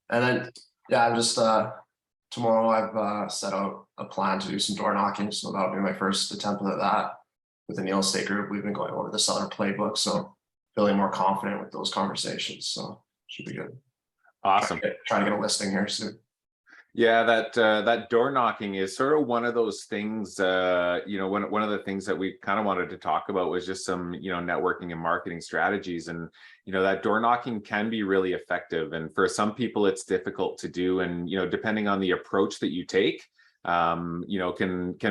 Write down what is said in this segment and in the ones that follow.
And then, yeah, I'm just tomorrow I've set out a plan to do some door knocking, so that'll be my first attempt at that with the Neil Estate Group. We've been going over the seller playbook, so feeling more confident with those conversations. So should be good. Awesome. Trying to get a listing here soon. Yeah, that door knocking is sort of one of those things. One of the things that we kind of wanted to talk about was just some networking and marketing strategies, and that door knocking can be really effective. And for some people, it's difficult to do, and depending on the approach that you take, can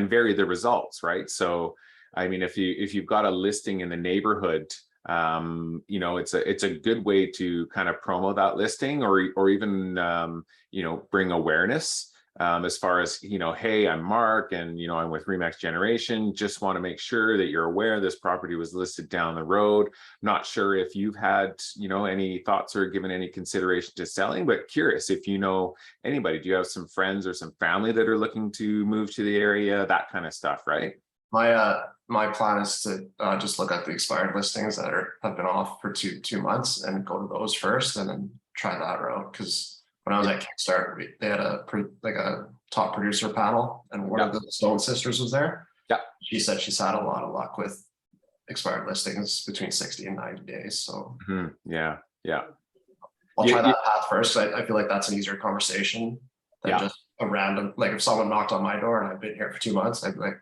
vary the results, right? So, I mean, if you've got a listing in the neighborhood, it's a good way to kind of promo that listing, or even bring awareness, as far as hey, I'm Mark, and I'm with Remax Generation, just want to make sure that you're aware this property was listed down the road. Not sure if you've had any thoughts or given any consideration to selling, but curious if anybody. Do you have some friends or some family that are looking to move to the area, that kind of stuff, right? My plan is to just look at the expired listings that have been off for two months and go to those first, and then try that route. Because when I was at Kickstart, they had a top producer panel, and one of the Stone sisters was there. Yeah, she said she's had a lot of luck with expired listings between 60 and 90 days. So yeah, I'll try that path first. I feel like that's an easier conversation than just a random, like if someone knocked on my door and I've been here for 2 months, I'd be like,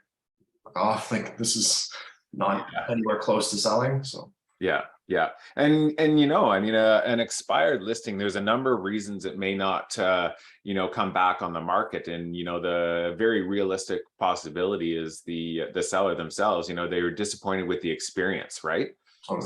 oh, like this is not anywhere close to selling. So yeah. And I mean, an expired listing, there's a number of reasons it may not come back on the market. And the very realistic possibility is the seller themselves, they were disappointed with the experience, right? So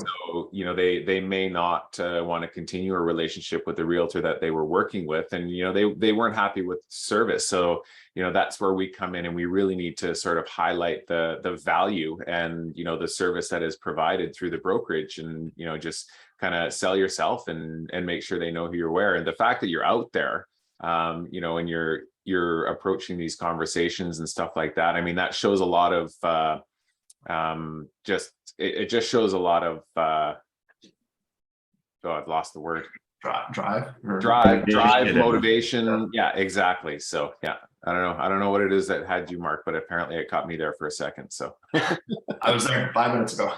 they may not want to continue a relationship with the realtor that they were working with, and they weren't happy with service. So that's where we come in, and we really need to sort of highlight the value and the service that is provided through the brokerage, and just kind of sell yourself and make sure they know who you're aware. And the fact that you're out there, and you're approaching these conversations and stuff like that, I mean, that shows a lot of it just shows a lot of I've lost the word. Drive, motivation. Yeah, exactly. So yeah, I don't know what it is that had you, Mark, but apparently it caught me there for a second. So I was there 5 minutes ago.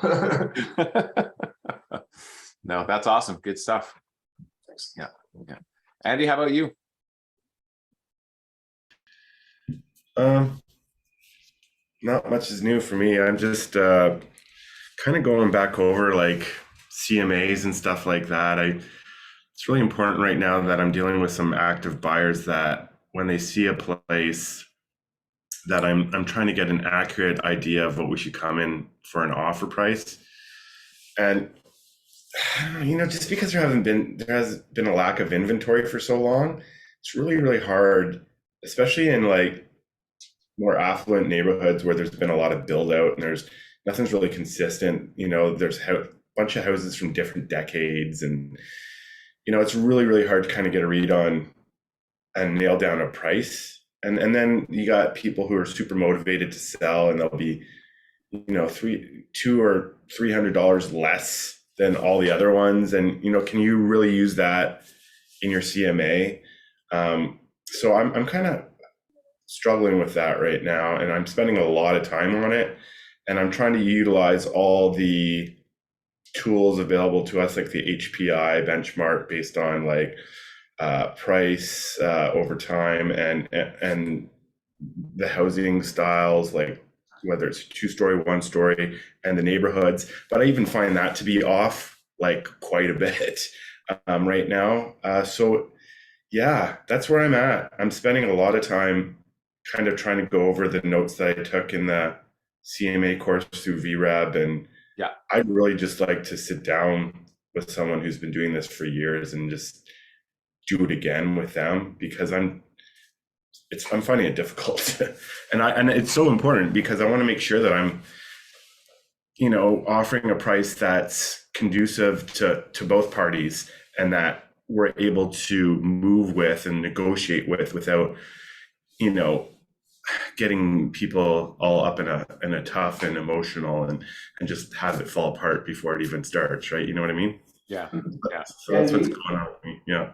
No, that's awesome. Good stuff. Thanks. Yeah. Andy, how about you? Not much is new for me. I'm just kind of going back over like CMAs and stuff like that. It's really important right now that I'm dealing with some active buyers that when they see a place that I'm trying to get an accurate idea of what we should come in for an offer price. And just because there has been a lack of inventory for so long, it's really, really hard, especially in like more affluent neighborhoods where there's been a lot of build out and nothing's really consistent. There's a bunch of houses from different decades, and it's really, really hard to kind of get a read on and nail down a price. And then you got people who are super motivated to sell, and they'll be $200 or $300 less than all the other ones. And can you really use that in your CMA? So I'm kind of struggling with that right now, and I'm spending a lot of time on it, and I'm trying to utilize all the tools available to us, like the HPI benchmark based on like price over time, and the housing styles, like whether it's 2-story, 1-story, and the neighborhoods. But I even find that to be off like quite a bit right now. So yeah, that's where I'm at. I'm spending a lot of time kind of trying to go over the notes that I took in the CMA course through VREB. And I'd really just like to sit down with someone who's been doing this for years and just do it again with them, because I'm finding it difficult. and it's so important because I want to make sure that I'm, offering a price that's conducive to both parties, and that we're able to move with and negotiate with without, getting people all up in a tough and emotional and just have it fall apart before it even starts, right? You know what I mean? Yeah. So that's what's going on with me. Yeah.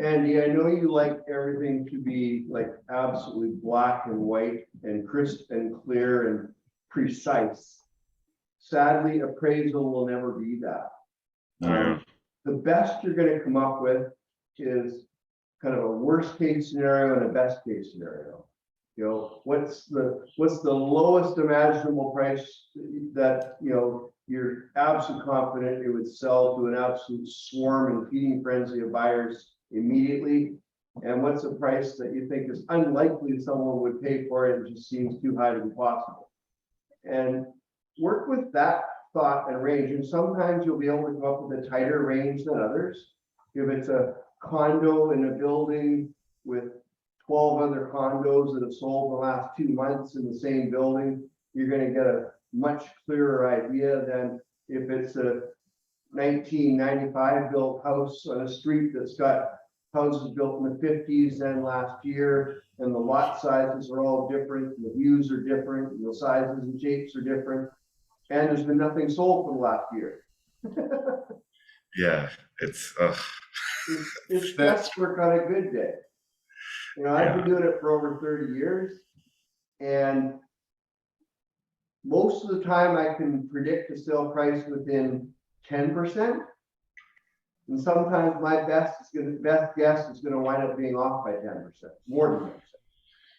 Andy, I know you like everything to be like absolutely black and white and crisp and clear and precise. Sadly, appraisal will never be that. Yeah. The best you're gonna come up with is kind of a worst case scenario and a best case scenario. You know, what's the lowest imaginable price that, you know, you're absolutely confident it would sell to an absolute swarm and feeding frenzy of buyers immediately? And what's the price that you think is unlikely someone would pay for it? It just seems too high to be possible. And work with that thought and range. And sometimes you'll be able to come up with a tighter range than others. If it's a condo in a building with 12 other condos that have sold in the last 2 months in the same building, you're going to get a much clearer idea than if it's a 1995 built house on a street that's got houses built in the 50s and last year, and the lot sizes are all different, and the views are different, and the sizes and shapes are different, and there's been nothing sold for the last year. Yeah, it's It's guesswork on a good day. You know, I've been doing it for over 30 years, and most of the time I can predict a sale price within 10%. And sometimes my best guess is gonna wind up being off by 10%, more than 10%.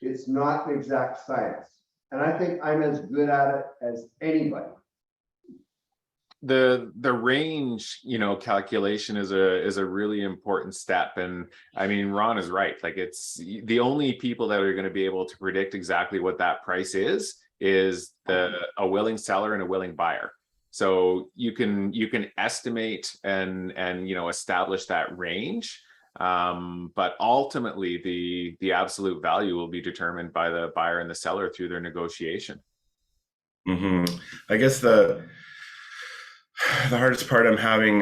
It's not the exact science. And I think I'm as good at it as anybody. The range, you know, calculation is a really important step. And I mean, Ron is right. Like, it's the only people that are going to be able to predict exactly what that price is a willing seller and a willing buyer. So you can estimate and you know, establish that range, but ultimately the absolute value will be determined by the buyer and the seller through their negotiation. I guess the hardest part I'm having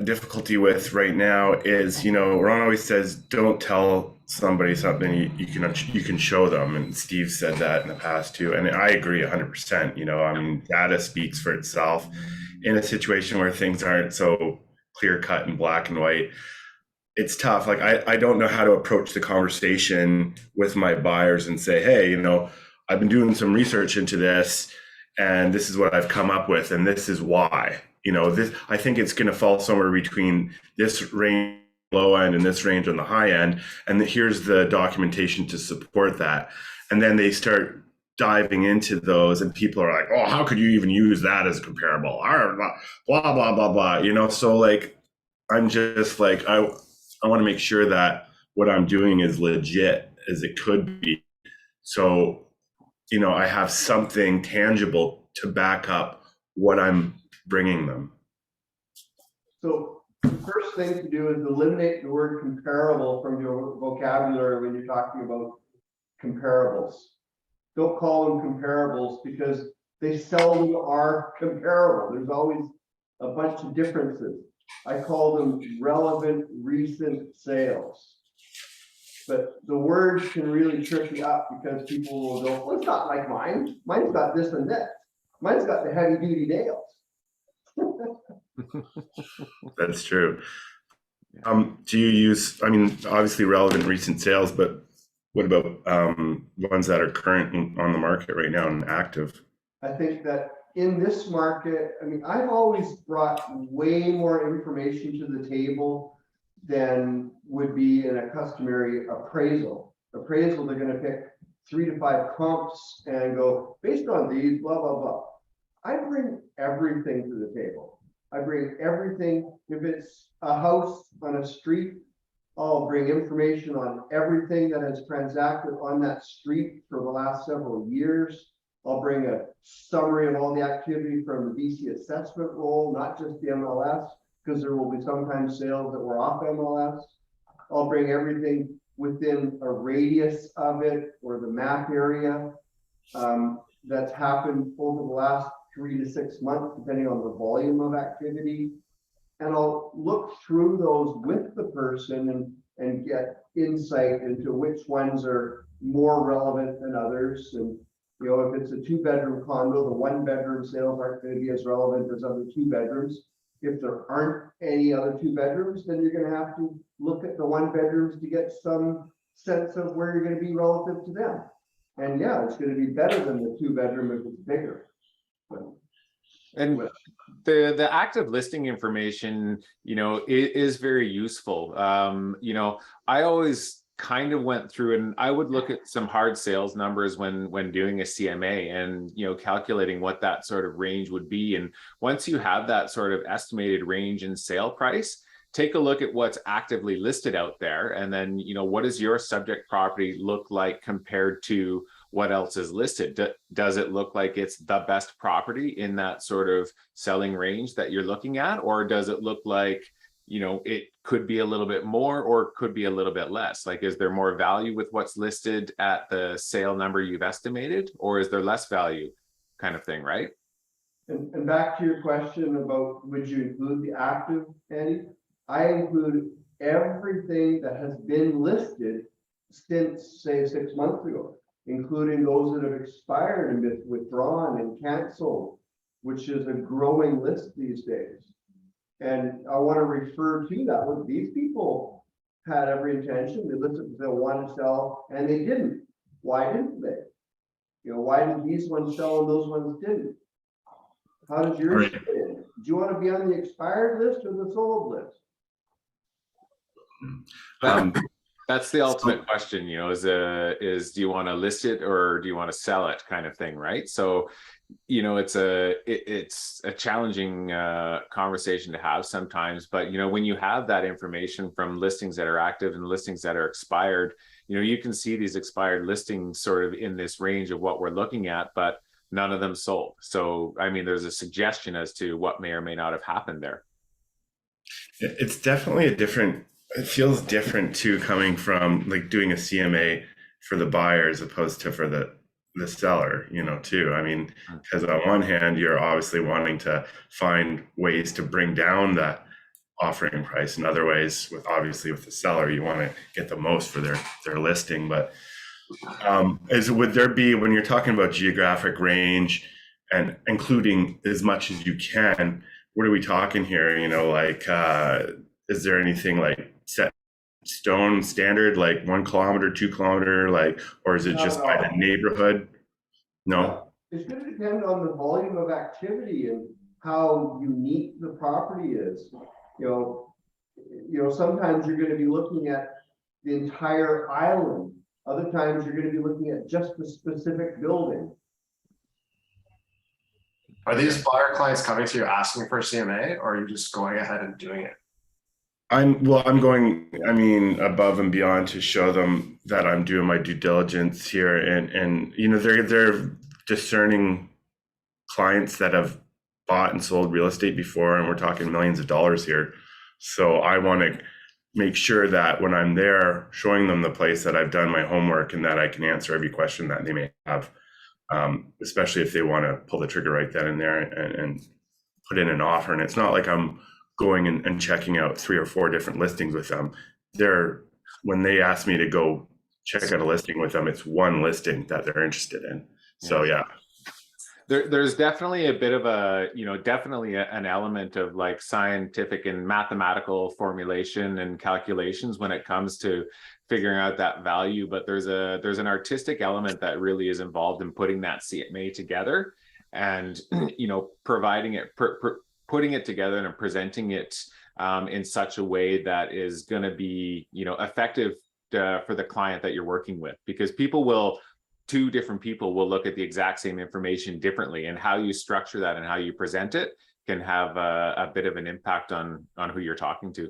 difficulty with right now is, you know, Ron always says, don't tell somebody something you can show them. And Steve said that in the past too. And I agree 100%. You know, I mean, data speaks for itself in a situation where things aren't so clear cut and black and white. It's tough. Like, I don't know how to approach the conversation with my buyers and say, hey, you know, I've been doing some research into this, and this is what I've come up with, and this is why. You know, this, I think it's going to fall somewhere between this range low end and this range on the high end, and here's the documentation to support that. And then they start diving into those, and people are like, oh, how could you even use that as comparable? Blah blah blah blah. You know, so like, I'm just like, I want to make sure that what I'm doing is legit as it could be. So, you know, I have something tangible to back up what I'm bringing them. So the first thing to do is eliminate the word comparable from your vocabulary when you're talking about comparables. Don't call them comparables, because they seldom are comparable. There's always a bunch of differences. I call them relevant recent sales. But the words can really trip you up, because people will go, well, it's not like mine. Mine's got this and that. Mine's got the heavy duty nails. That's true. Do you use, I mean, obviously relevant recent sales, but what about ones that are current on the market right now and active? I think that in this market, I mean, I've always brought way more information to the table than would be in a customary appraisal. Appraisal, they're going to pick 3 to 5 comps and go, based on these, blah, blah, blah. I bring everything to the table. I bring everything. If it's a house on a street, I'll bring information on everything that has transacted on that street for the last several years. I'll bring a summary of all the activity from the BC assessment roll, not just the MLS, because there will be sometimes sales that were off MLS. I'll bring everything within a radius of it, or the map area, that's happened over the last 3 to 6 months, depending on the volume of activity. And I'll look through those with the person and get insight into which ones are more relevant than others. And, you know, if it's a 2-bedroom condo, the 1-bedroom sales aren't going to be as relevant as other 2 bedrooms. If there aren't any other 2 bedrooms, then you're gonna have to look at the 1 bedrooms to get some sense of where you're gonna be relative to them. And yeah, it's gonna be better than the 2 bedroom if it's bigger. But And Well- the active listing information, is very useful. I always kind of went through and I would look at some hard sales numbers when doing a CMA and, calculating what that sort of range would be. And once you have that sort of estimated range in sale price, take a look at what's actively listed out there. And then, what does your subject property look like compared to what else is listed? Does it look like it's the best property in that sort of selling range that you're looking at? Or does it look like, it could be a little bit more or could be a little bit less? Like, is there more value with what's listed at the sale number you've estimated, or is there less value kind of thing, right? And back to your question about would you include the active, Andy? I include everything that has been listed since, say, 6 months ago, including those that have expired and been withdrawn and canceled, which is a growing list these days. And I want to refer to that. Look, these people had every intention. They listed because they want to sell and they didn't. Why didn't they? Why did these ones sell and those ones didn't? How does yours Right. fit in? Do you want to be on the expired list or the sold list? Um, That's the ultimate question, is do you want to list it or do you want to sell it kind of thing, right? So, it's a challenging conversation to have sometimes, but when you have that information from listings that are active and listings that are expired, you can see these expired listings sort of in this range of what we're looking at, but none of them sold. So, there's a suggestion as to what may or may not have happened there. It's definitely it feels different too, coming from like doing a CMA for the buyer as opposed to for the seller, too. Because on one hand, you're obviously wanting to find ways to bring down that offering price. In other ways, with the seller, you want to get the most for their listing. But would there be, when you're talking about geographic range and including as much as you can, what are we talking here? Is there anything like set stone standard, like 1 kilometer, 2 kilometer, or is it just by the neighborhood? No. It's going to depend on the volume of activity and how unique the property is. Sometimes you're going to be looking at the entire island. Other times you're going to be looking at just the specific building. Are these buyer clients coming to you asking for a CMA, or are you just going ahead and doing it? I'm going, above and beyond to show them that I'm doing my due diligence here, and they're discerning clients that have bought and sold real estate before, and we're talking millions of dollars here. So I want to make sure that when I'm there showing them the place, that I've done my homework and that I can answer every question that they may have, especially if they want to pull the trigger right then and there and put in an offer. And it's not like I'm going and checking out 3 or 4 different listings with them. When they ask me to go check out a listing with them, it's one listing that they're interested in. So yeah. There's definitely a bit of an element of like scientific and mathematical formulation and calculations when it comes to figuring out that value. But there's an artistic element that really is involved in putting that CMA together and, providing it, putting it together and presenting it in such a way that is going to be, effective for the client that you're working with, because two different people will look at the exact same information differently, and how you structure that and how you present it can have a bit of an impact on who you're talking to.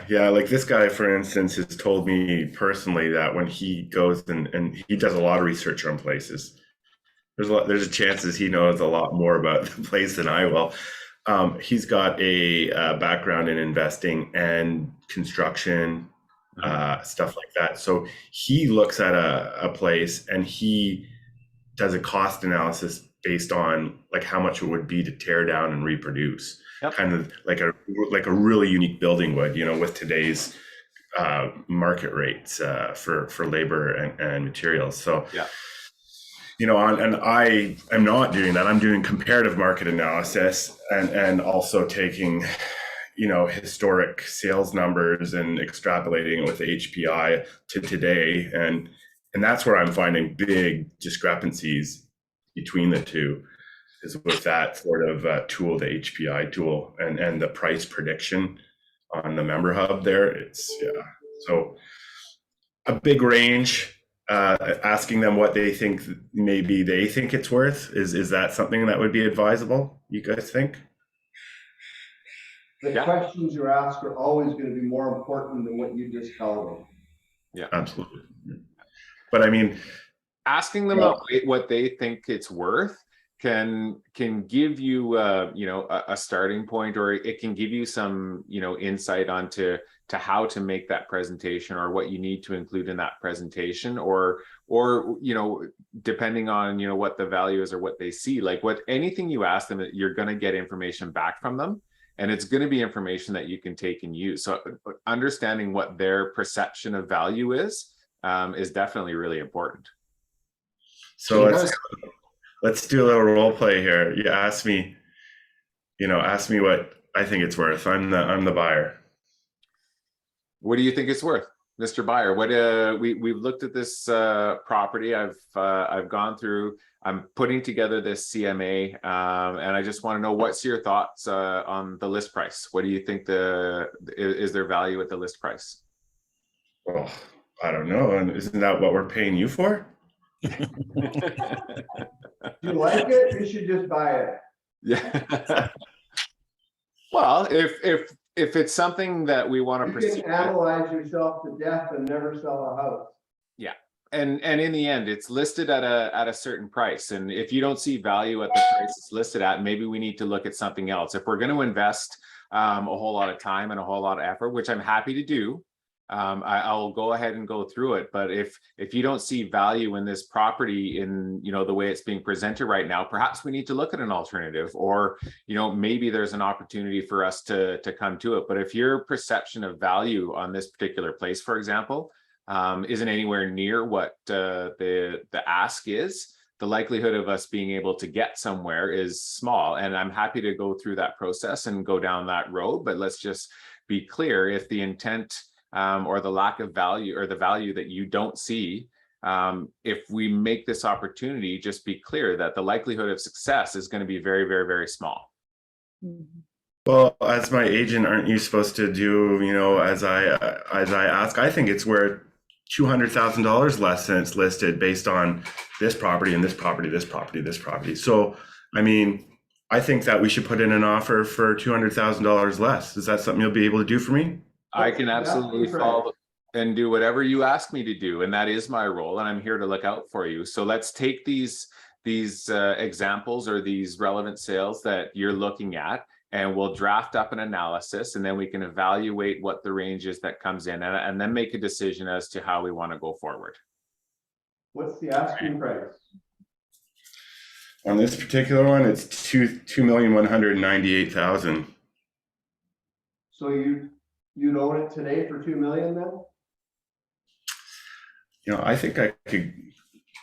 Yeah. Like this guy, for instance, has told me personally that when he goes and he does a lot of research on places, there's a chances he knows a lot more about the place than I will. He's got a background in investing and construction, stuff like that. So he looks at a place and he does a cost analysis based on like how much it would be to tear down and reproduce. Yep. Kind of like a really unique building would, with today's market rates for labor and materials. So and I am not doing that. I'm doing comparative market analysis and also taking, historic sales numbers and extrapolating it with HPI to today. And that's where I'm finding big discrepancies between the two, is with that sort of tool, the HPI tool, and the price prediction on the member hub there. It's, yeah. So a big range. Asking them what they think maybe they think it's worth, is that something that would be advisable, you guys think? The Yeah. questions you ask are always going to be more important than what you just tell them. Yeah, Absolutely. But I mean, asking them what they think it's worth can give you a starting point, or it can give you some insight onto how to make that presentation, or what you need to include in that presentation, or depending on what the value is or what they see. Like, anything you ask them, you're going to get information back from them, and it's going to be information that you can take and use. So understanding what their perception of value is definitely really important. so let's do a little role play here. You ask me what I think it's worth. I'm the buyer. What do you think it's worth, Mr. Buyer? What we've looked at this property. I've gone through. I'm putting together this CMA, and I just want to know, what's your thoughts on the list price? What do you think is there value at the list price? Well, I don't know. And isn't that what we're paying you for? If you like it, you should just buy it. Yeah. Well, if it's something that we want to You pursue, can analyze yourself to death and never sell a house. yeah. And in the end, it's listed at a certain price. And if you don't see value at the price it's listed at, maybe we need to look at something else. If we're going to invest a whole lot of time and a whole lot of effort, which I'm happy to do, I'll go ahead and go through it. But if you don't see value in this property in the way it's being presented right now, perhaps we need to look at an alternative, or maybe there's an opportunity for us to come to it. But if your perception of value on this particular place, for example, isn't anywhere near what the ask is, the likelihood of us being able to get somewhere is small. And I'm happy to go through that process and go down that road. But let's just be clear: if the intent or the lack of value, or the value that you don't see, if we make this opportunity, just be clear that the likelihood of success is going to be very, very, very small. Well, as my agent, aren't you supposed to do, as I ask? I think it's worth $200,000 less than it's listed, based on this property and this property, this property, this property. So, I mean, I think that we should put in an offer for $200,000 less. Is that something you'll be able to do for me? I can absolutely follow and do whatever you ask me to do, and that is my role, and I'm here to look out for you. So let's take these examples, or these relevant sales that you're looking at, and we'll draft up an analysis, and then we can evaluate what the range is that comes in, and then make a decision as to how we want to go forward. What's the asking price? On this particular one, it's $2,198,000. So you'd own it today for $2 million then? I think I could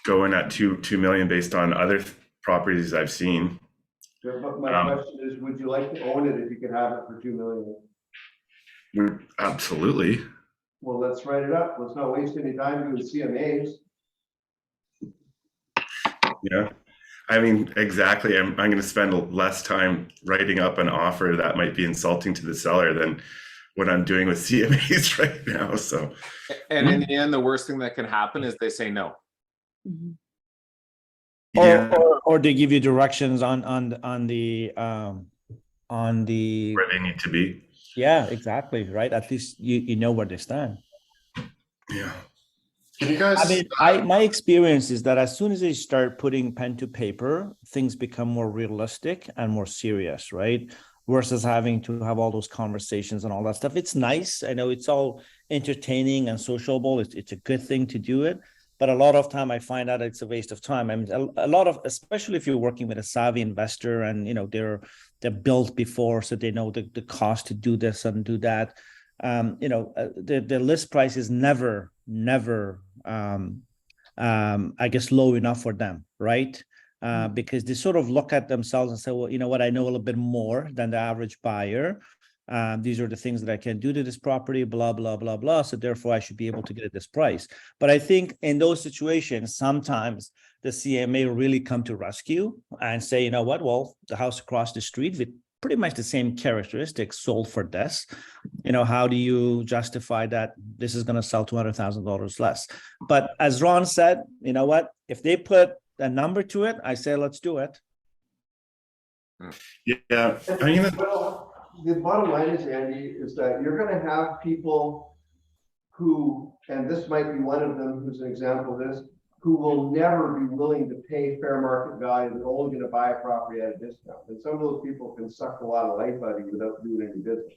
go in at $2 million based on other properties I've seen. Yeah, but my question is, would you like to own it if you could have it for $2 million? Absolutely. Well, let's write it up. Let's not waste any time doing CMAs. Yeah. I mean, exactly. I'm going to spend less time writing up an offer that might be insulting to the seller than what I'm doing with CMAs right now. So, and in the end, the worst thing that can happen is they say no. yeah, Or they give you directions on the where they need to be. yeah, exactly, right? At least you know where they stand. Yeah. Can you guys? I mean, my experience is that as soon as they start putting pen to paper, things become more realistic and more serious, right? Versus having to have all those conversations and all that stuff. It's nice. I know it's all entertaining and sociable. It's a good thing to do it. But a lot of time I find out it's a waste of time. I mean, a lot of, especially if you're working with a savvy investor and, they're built before, so they know the cost to do this and do that. The list price is never I guess, low enough for them, right? Because they sort of look at themselves and say, well, you know what, I know a little bit more than the average buyer. These are the things that I can do to this property, blah, blah, blah, blah. So therefore, I should be able to get at this price. But I think in those situations, sometimes the CMA really come to rescue and say, you know what, well, the house across the street with pretty much the same characteristics sold for this. You know, how do you justify that this is going to sell $200,000 less? But as Ron said, you know what, if they put a number to it, I say, let's do it. Yeah, I mean, Well, the bottom line is, Andy, is that you're gonna have people who, and this might be one of them, who's an example of this, who will never be willing to pay fair market value. They're only gonna buy a property at a discount. And some of those people can suck a lot of life out of you without doing any business.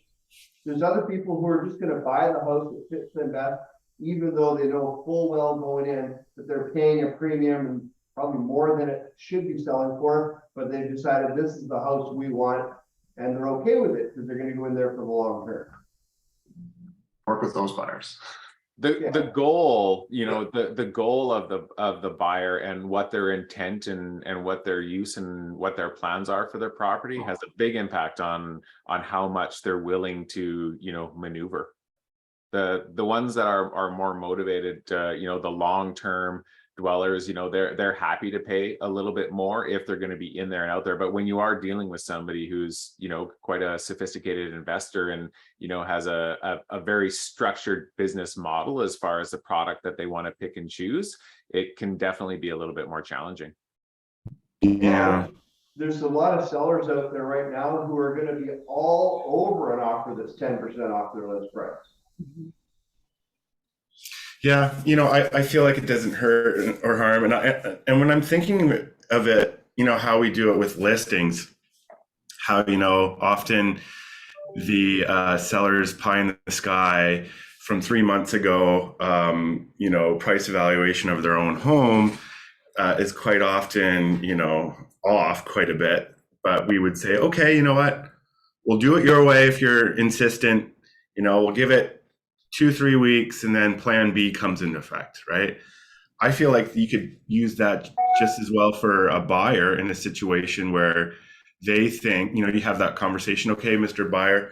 There's other people who are just gonna buy the house that fits them best, even though they know full well going in that they're paying a premium and probably more than it should be selling for, but they've decided this is the house we want, and they're okay with it because they're gonna go in there for the long term. Work with those buyers. The goal, you know, the goal of the buyer and what their intent and what their use and what their plans are for their property has a big impact on how much they're willing to, you know, maneuver. The ones that are more motivated, you know, the long-term dwellers, you know, they're happy to pay a little bit more if they're going to be in there and out there. But when you are dealing with somebody who's, you know, quite a sophisticated investor and, you know, has a very structured business model as far as the product that they want to pick and choose, it can definitely be a little bit more challenging. yeah. There's a lot of sellers out there right now who are gonna be all over an offer that's 10% off their list price. Yeah, you know, I feel like it doesn't hurt or harm, and when I'm thinking of it, you know, how we do it with listings, how, you know, often the seller's pie in the sky from 3 months ago, you know, price evaluation of their own home is quite often, you know, off quite a bit. But we would say, okay, you know what, we'll do it your way if you're insistent. You know, we'll give it 2-3 weeks and then plan B comes into effect, right? I feel like you could use that just as well for a buyer in a situation where they think, you know, you have that conversation, okay, Mr. Buyer,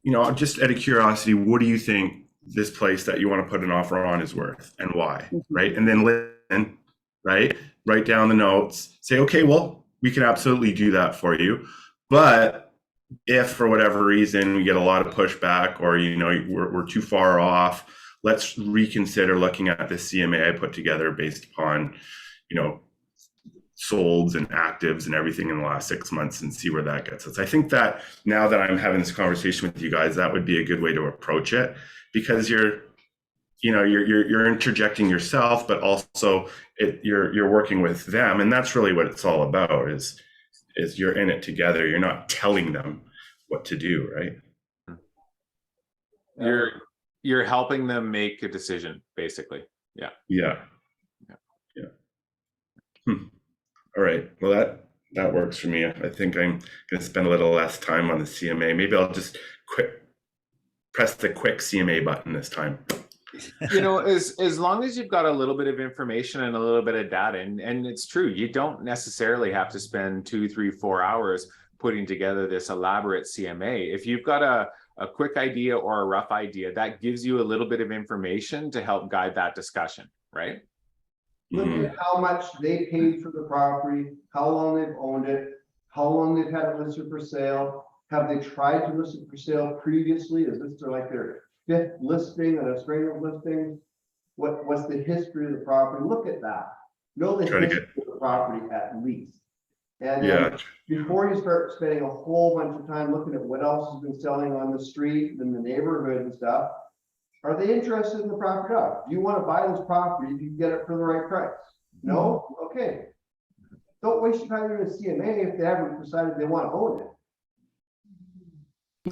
you know, just out of curiosity, what do you think this place that you want to put an offer on is worth and why, right? And then listen, right? Write down the notes, say, okay, well, we can absolutely do that for you. But if for whatever reason we get a lot of pushback or, you know, we're too far off, let's reconsider looking at the CMA I put together based upon, you know, solds and actives and everything in the last 6 months and see where that gets us. I think that now that I'm having this conversation with you guys, that would be a good way to approach it, because you're interjecting yourself, but also you're working with them, and that's really what it's all about. Is you're in it together. You're not telling them what to do, right? You're helping them make a decision, basically. Yeah. All right. Well, that works for me. I think I'm going to spend a little less time on the CMA. Maybe I'll just press the quick CMA button this time. You know, as long as you've got a little bit of information and a little bit of data, and it's true, you don't necessarily have to spend 2, 3, 4 hours putting together this elaborate CMA. If you've got a quick idea or a rough idea, that gives you a little bit of information to help guide that discussion, right? Look at how much they paid for the property, how long they've owned it, how long they've had it listed for sale. Have they tried to list it for sale previously? Is this their 5th listing and a string of listings? What's the history of the property? Look at that. Know the history of the property at least. And then before you start spending a whole bunch of time looking at what else has been selling on the street and the neighborhood and stuff, are they interested in the property? Do you want to buy this property if you can get it for the right price? No? Okay. Don't waste your time doing a CMA if they haven't decided they want to own it.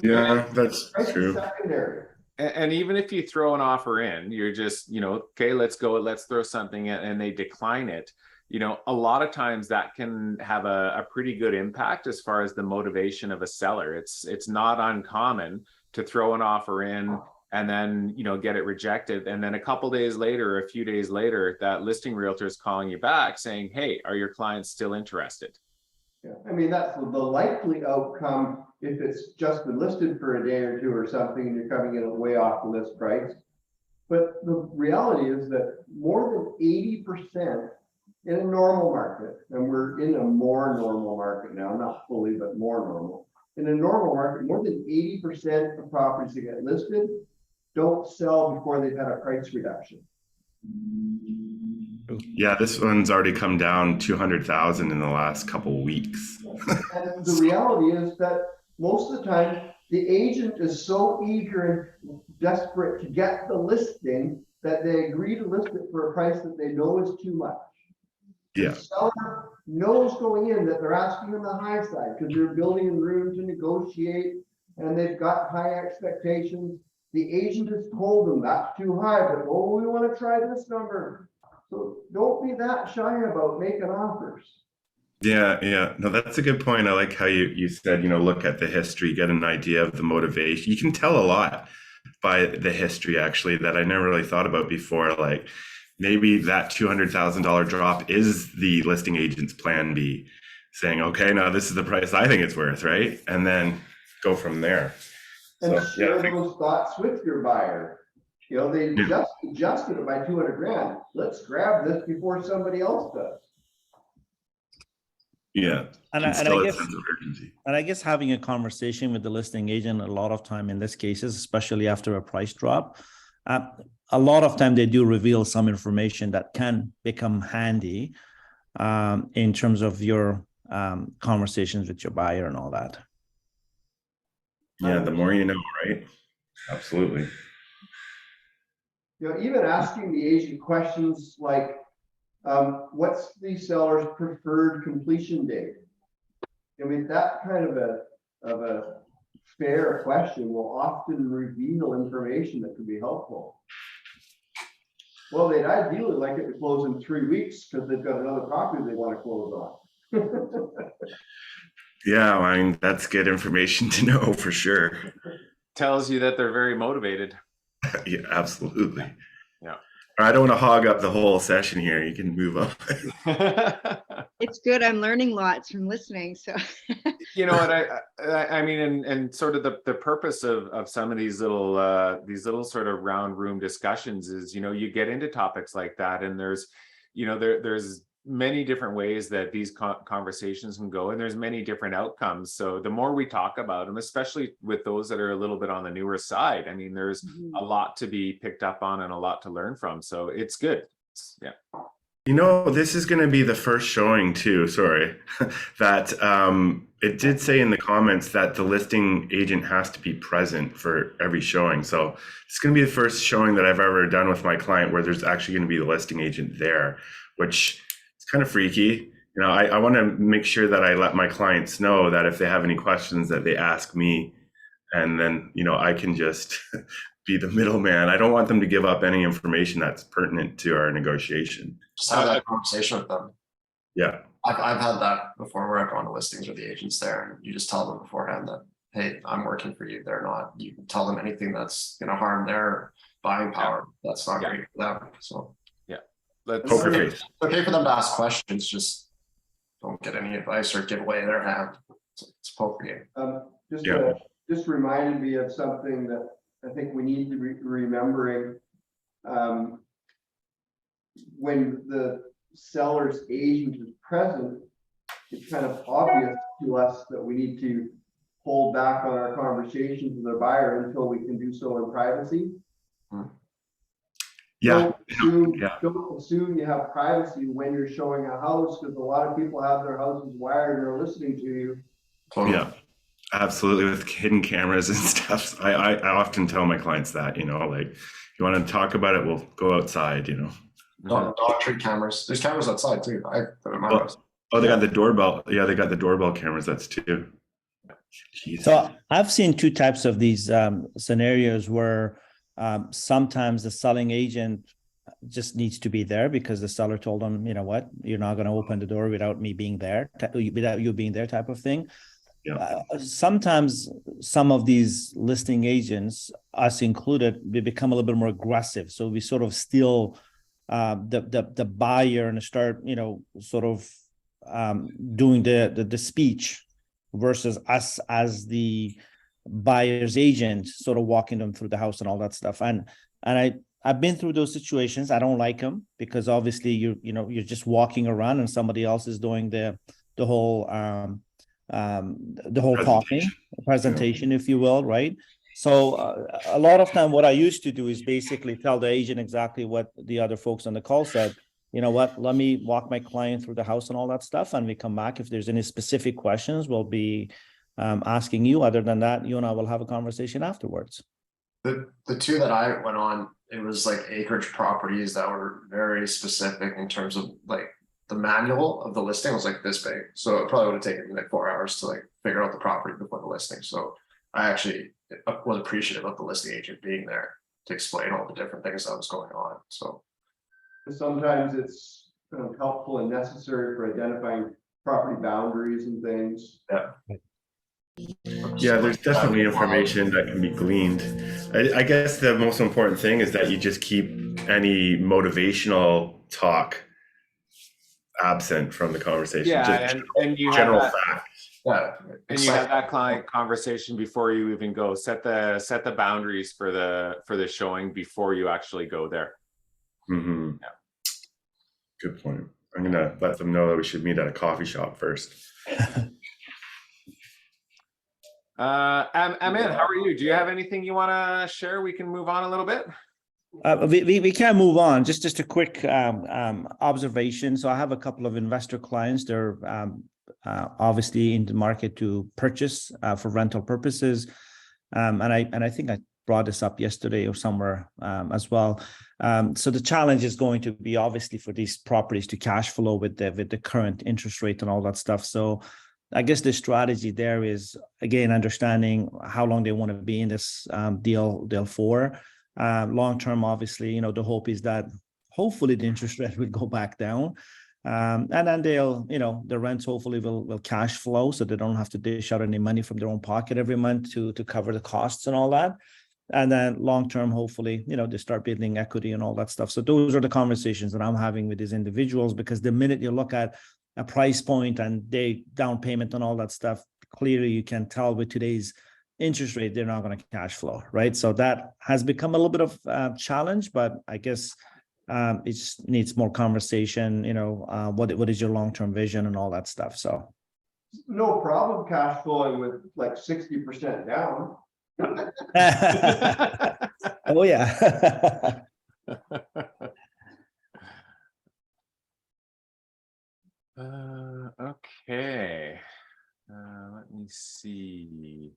Yeah, that's true. Secondary. And even if you throw an offer in, you're just, you know, okay, let's go, let's throw something in, and they decline it. You know, a lot of times that can have a pretty good impact as far as the motivation of a seller. It's not uncommon to throw an offer in, and then, you know, get it rejected. And then a couple days later, a few days later, that listing realtor is calling you back saying, hey, are your clients still interested? Yeah, I mean, that's the likely outcome if it's just been listed for a day or two or something and you're coming in way off the list price. But the reality is that more than 80% in a normal market, and we're in a more normal market now, not fully, but more normal. In a normal market, more than 80% of properties that get listed don't sell before they've had a price reduction. Yeah, this one's already come down 200,000 in the last couple of weeks. And the reality is that most of the time, the agent is so eager and desperate to get the listing that they agree to list it for a price that they know is too much. Yeah. The seller knows going in that they're asking on the high side because they're building room to negotiate and they've got high expectations. The agent has told them that's too high, but oh, we want to try this number. So don't be that shy about making offers. Yeah. No, that's a good point. I like how you said, look at the history, get an idea of the motivation. You can tell a lot by the history, actually, that I never really thought about before. Like maybe that $200,000 drop is the listing agent's plan B, saying, okay, now this is the price I think it's worth, right? And then go from there. And So, share yeah. those thoughts with your buyer. They just adjusted it by 200 grand. Let's grab this before somebody else does. Yeah. And It's I still a guess, sense of urgency. and I guess having a conversation with the listing agent a lot of time in this cases, especially after a price drop, a lot of time they do reveal some information that can become handy in terms of your conversations with your buyer and all that. Yeah, the more you know, right? Absolutely. Even asking the agent questions like, what's the seller's preferred completion date? I mean, that kind of a fair question will often reveal information that could be helpful. Well, they'd ideally like it to close in 3 weeks because they've got another property they want to close on. Yeah, I mean, that's good information to know for sure. Tells you that they're very motivated. Yeah, absolutely. Yeah. I don't want to hog up the whole session here. You can move on. It's good. I'm learning lots from listening. So, You know what I mean, and sort of the purpose of some of these little sort of round room discussions is, you get into topics like that, and there's many different ways that these conversations can go, and there's many different outcomes. So the more we talk about them, especially with those that are a little bit on the newer side, I mean, there's a lot to be picked up on and a lot to learn from. So it's good. Yeah. This is going to be the first showing too. Sorry, that it did say in the comments that the listing agent has to be present for every showing. So it's going to be the first showing that I've ever done with my client where there's actually going to be the listing agent there, which is kind of freaky. I want to make sure that I let my clients know that if they have any questions that they ask me, and then, I can just be the middleman. I don't want them to give up any information that's pertinent to our negotiation. Just have that conversation with them. Yeah. I've had that before where I've gone to listings with the agents there, and you just tell them beforehand that, hey, I'm working for you. They're not. You can tell them anything that's going to harm their buying power. That's not great for them. So Poker face. it's okay for them to ask questions. Just don't get any advice or give away their hand. It's a poker game. Just reminded me of something that I think we need to be remembering. When the seller's agent is present, it's kind of obvious to us that we need to hold back on our conversations with our buyer until we can do so in privacy. Yeah. Don't assume you have privacy when you're showing a house, because a lot of people have their houses wired and are listening to you. Totally. Yeah, absolutely. With hidden cameras and stuff. I often tell my clients that, like, if you want to talk about it, we'll go outside, Dog tree cameras. There's cameras outside too. I put in my house. Oh, they got the doorbell. Yeah, they got the doorbell cameras. That's too. Jeez. So I've seen two types of these scenarios where sometimes the selling agent just needs to be there because the seller told them, you know what, you're not going to open the door without me being there, without you being there type of thing. sometimes some of these listing agents, us included, we become a little bit more aggressive. So we sort of steal the buyer and start, sort of doing the speech versus us as the buyer's agent, sort of walking them through the house and all that stuff. And I've been through those situations. I don't like them because obviously you're just walking around and somebody else is doing the whole talking presentation, if you will, right? So a lot of time what I used to do is basically tell the agent exactly what the other folks on the call said. You know what, let me walk my client through the house and all that stuff, and we come back. If there's any specific questions, we'll be asking you. Other than that, you and I will have a conversation afterwards. The two that I went on, it was like acreage properties that were very specific in terms of like the manual of the listing was like this big. So it probably would have taken me like 4 hours to like figure out the property before the listing. So I actually was appreciative of the listing agent being there to explain all the different things that was going on. So sometimes it's helpful and necessary for identifying property boundaries and things. Yeah, there's definitely information that can be gleaned. I guess the most important thing is that you just keep any motivational talk absent from the conversation. Yeah, just and you general have that, facts. yeah, and you have that client conversation before you even go. Set the boundaries for the showing before you actually go there. Mm-hmm. Yeah. Good point. I'm gonna let them know that we should meet at a coffee shop first. Amin, how are you? Do you have anything you want to share? We can move on a little bit. We can move on. Just a quick observation. So I have a couple of investor clients. They're obviously in the market to purchase for rental purposes, and I think I brought this up yesterday or somewhere as well. So the challenge is going to be obviously for these properties to cash flow with the current interest rate and all that stuff. So I guess the strategy there is, again, understanding how long they want to be in this deal for. Long term, obviously, the hope is that hopefully the interest rate will go back down. And then they'll, the rents hopefully will cash flow so they don't have to dish out any money from their own pocket every month to cover the costs and all that. And then long term, hopefully, they start building equity and all that stuff. So those are the conversations that I'm having with these individuals, because the minute you look at a price point and they down payment and all that stuff, clearly you can tell with today's interest rate, they're not going to cash flow, right? So that has become a little bit of a challenge, but I guess it just needs more conversation, what is your long-term vision and all that stuff. So no problem cash flowing with like 60% down. Oh yeah. Okay. Let me see.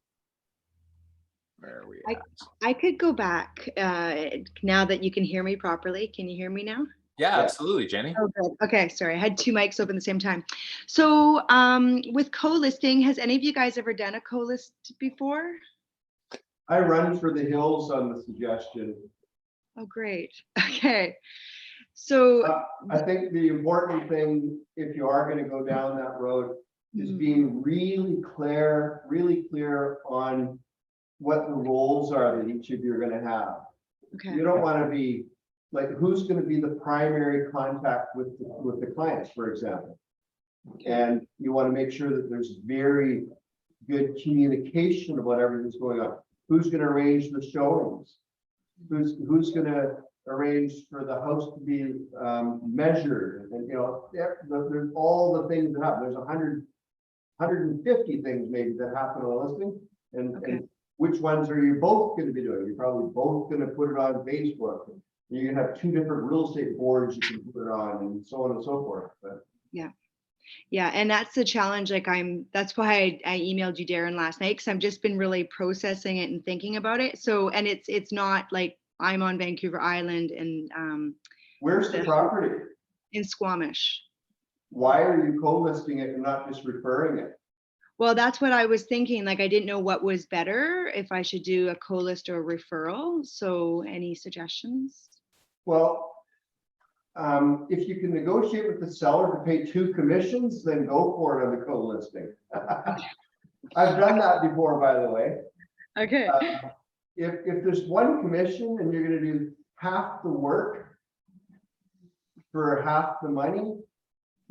Where are we at? I could go back now that you can hear me properly. Can you hear me now? Yeah, absolutely, Jenny. Oh, good. Okay, sorry. I had two mics open at the same time. So with co-listing, has any of you guys ever done a co-list before? I run for the hills on the suggestion. Oh, great. Okay. So I think the important thing, if you are going to go down that road, is being really clear on what the roles are that each of you are going to have. okay. You don't want to be like, who's going to be the primary contact with the clients, for example. And you want to make sure that there's very good communication about everything's going on. Who's going to arrange the showings? Who's going to arrange for the house to be measured? And there's all the things that happen. There's 150 things maybe that happen on a listing, and which ones are you both going to be doing? You're probably both going to put it on Facebook. You're going to have two different real estate boards you can put it on, and so on and so forth. But yeah, and that's the challenge. Like that's why I emailed you, Darren, last night, because I've just been really processing it and thinking about it. So, and it's not like I'm on Vancouver Island and where's the property? In Squamish. Why are you co-listing it and not just referring it? Well, that's what I was thinking. Like, I didn't know what was better, if I should do a co-list or a referral. So any suggestions? Well, if you can negotiate with the seller to pay 2 commissions, then go for it on the co-listing. I've done that before, by the way. Okay. If there's one commission and you're gonna do half the work for half the money,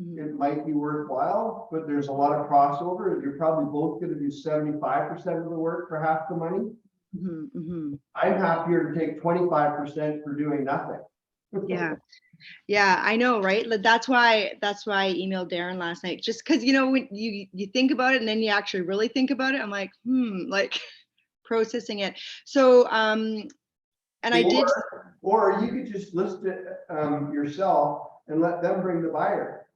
Mhm, it might be worthwhile, but there's a lot of crossover. You're probably both gonna do 75% of the work for half the money. mhm, mhm. I'm happier to take 25% for doing nothing. Yeah. Yeah, I know, right? Like, that's why I emailed Darren last night, just because, you know, when you think about it and then you actually really think about it, I'm like, like processing it. So, and I did, Or you could just list it yourself and let them bring the buyer.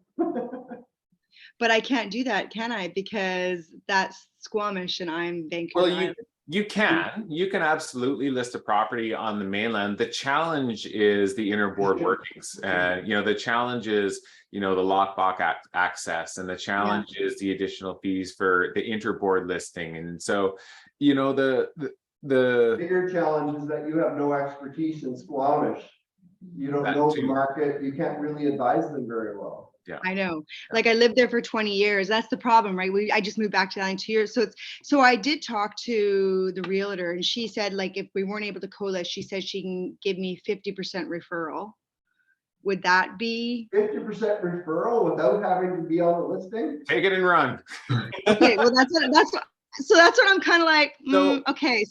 but I can't do that, can I? Because that's Squamish and I'm Vancouver Well, Island. you can absolutely list a property on the mainland. The challenge is the inner board workings, and the challenge is the lockbox access, and the challenge is the additional fees for the interboard listing. And so the Bigger challenge is that you have no expertise in Squamish. You don't That know the too. market. You can't really advise them very well. I know, like I lived there for 20 years. That's the problem, right? I just moved back to Island 2 years. So I did talk to the realtor and she said, like, if we weren't able to co-list, she said she can give me 50% referral. Would that be? 50% referral without having to be on the listing? take it and run. Okay, well, that's what I'm kind of like, So- okay,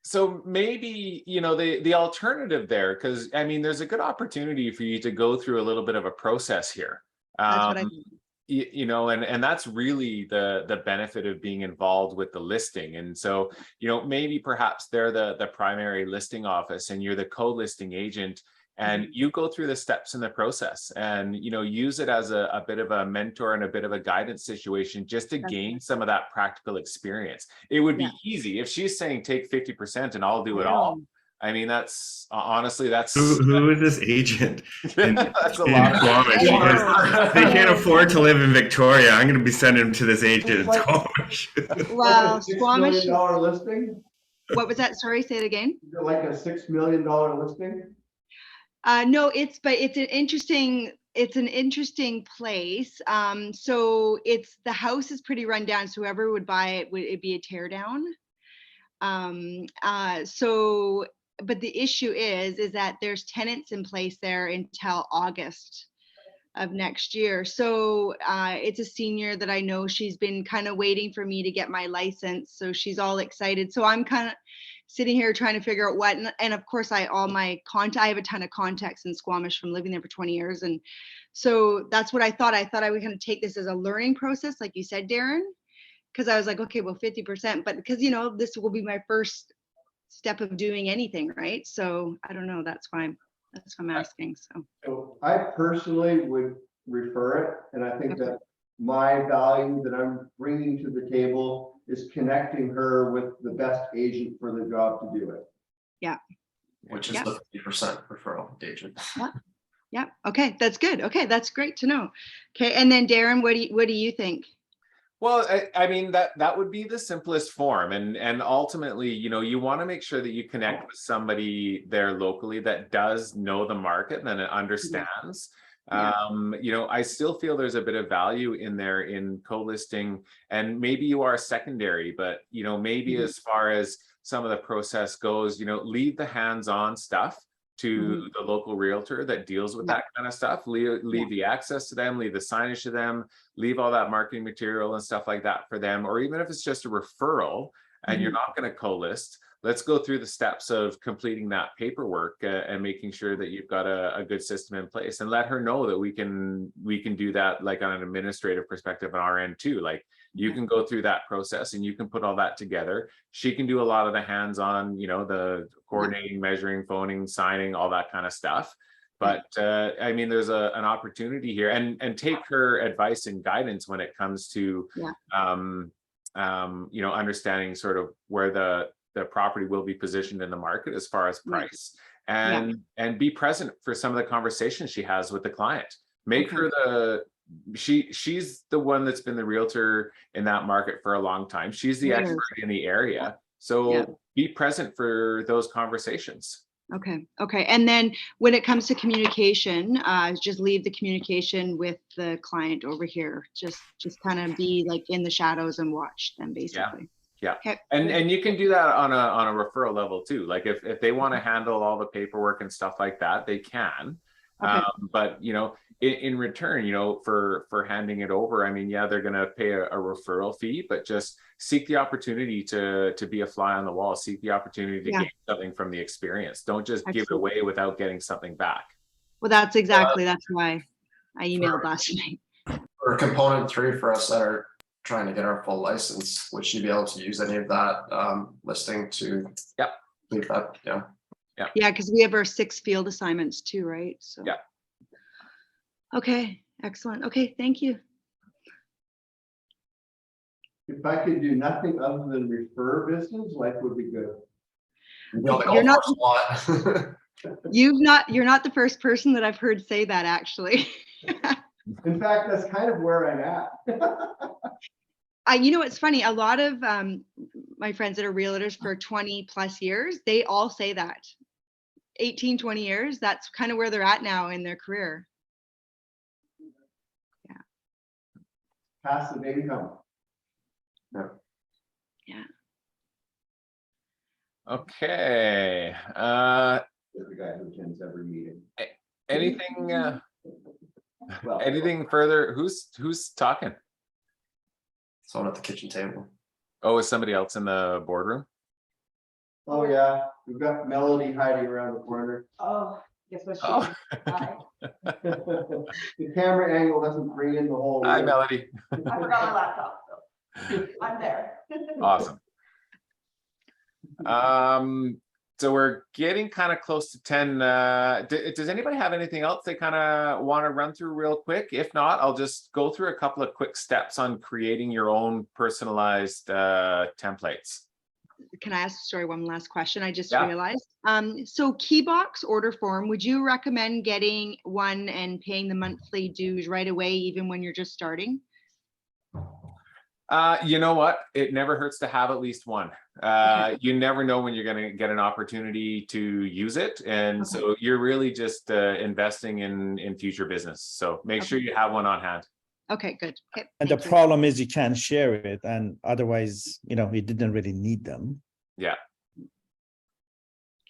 So maybe, the alternative there, because I mean, there's a good opportunity for you to go through a little bit of a process here. that's what I think. And that's really the benefit of being involved with the listing. And so, maybe perhaps they're the primary listing office and you're the co-listing agent, and you go through the steps in the process and use it as a bit of a mentor and a bit of a guidance situation just to gain some of that practical experience. It would be easy if she's saying take 50% and I'll do it all. I mean, that's honestly, that's Who is this agent in that's a in lot of Squamish? Because they can't afford to live in Victoria. I'm going to be sending them to this agent in Squamish. Well, $6 Squamish, million listing? what was that? Sorry, say it again. Like a $6 million listing? No, it's an interesting place. So the house is pretty run down. So whoever would buy it, would it be a tear down? But the issue is that there's tenants in place there until August of next year. So it's a senior that I know. She's been kind of waiting for me to get my license. So she's all excited. So I'm kind of sitting here trying to figure out what, and of course I have a ton of contacts in Squamish from living there for 20 years. And so that's what I thought. I thought I would kind of take this as a learning process, like you said, Darren, because I was like, okay, well, 50%, but because, this will be my first step of doing anything, right? So I don't know, that's why I'm asking, so. So I personally would refer it, and I think that my value that I'm bringing to the table is connecting her with the best agent for the job to do it. Yeah. Which is the 50% referral agent. Yeah. Okay. That's good. Okay. That's great to know. Okay. And then Darren, what do you think? Well, I mean, that would be the simplest form. And ultimately, you want to make sure that you connect with somebody there locally that does know the market and that understands. I still feel there's a bit of value in there in co-listing, and maybe you are secondary, but maybe as far as some of the process goes, leave the hands-on stuff to the local realtor that deals with that kind of stuff. Leave the access to them, leave the signage to them, leave all that marketing material and stuff like that for them. Or even if it's just a referral and you're not going to co-list, let's go through the steps of completing that paperwork and making sure that you've got a good system in place, and let her know that we can do that, like on an administrative perspective on our end too. Like, you can go through that process and you can put all that together. She can do a lot of the hands-on, the coordinating, measuring, phoning, signing, all that kind of stuff. But I mean, there's an opportunity here, and take her advice and guidance when it comes to understanding sort of where the property will be positioned in the market as far as price, and be present for some of the conversations she has with the client. Make her she's the one that's been the realtor in that market for a long time. She's the expert in the area. So be present for those conversations. Okay, okay. And then when it comes to communication, just leave the communication with the client over here. Just kind of be like in the shadows and watch them basically. Yeah. Okay. And you can do that on a referral level too. Like if they want to handle all the paperwork and stuff like that, they can. Okay. But you know, in return, you know, for handing it over, I mean, yeah, they're gonna pay a referral fee, but just seek the opportunity to be a fly on the wall, seek the opportunity to Yeah. gain something from the experience. Don't just give it Excellent. away without getting something back. Well, that's why I emailed last night. For component 3 for us that are trying to get our full license, would she be able to use any of that listing to? Yep. Leave that, yeah. Yeah, because we have our 6 field assignments too, right? So. Yeah. Okay, excellent. Okay, thank you. If I could do nothing other than refer business, life would be good. You'd be on the You're golf not- course a lot. You're not the first person that I've heard say that actually. In fact, that's kind of where I'm at. You know, it's funny. A lot of my friends that are realtors for 20 plus years, they all say that 18, 20 years, that's kind of where they're at now in their career. Passive income. Okay. There's the guy who attends every meeting. Anything Well, anything further? Who's talking? Someone at the kitchen table. Oh, is somebody else in the boardroom? Oh, yeah, we've got Melody hiding around the corner. Oh, guess what? Oh. Hi. The camera angle doesn't bring in the whole. Hi, room. Melody. I forgot my laptop, so I'm there. Awesome. So we're getting kind of close to 10. Does anybody have anything else they kind of want to run through real quick? If not, I'll just go through a couple of quick steps on creating your own personalized templates. Can I ask, sorry, one last question? I just Yeah. realized. So Keybox order form, would you recommend getting one and paying the monthly dues right away, even when you're just starting? You know what? It never hurts to have at least one. You never know when you're going to get an opportunity to use it. And so you're really just investing in future business. So make sure you have one on hand. Okay, good. Okay, And the thank you. problem is you can't share it, and otherwise, you know, you didn't really need them. Yeah.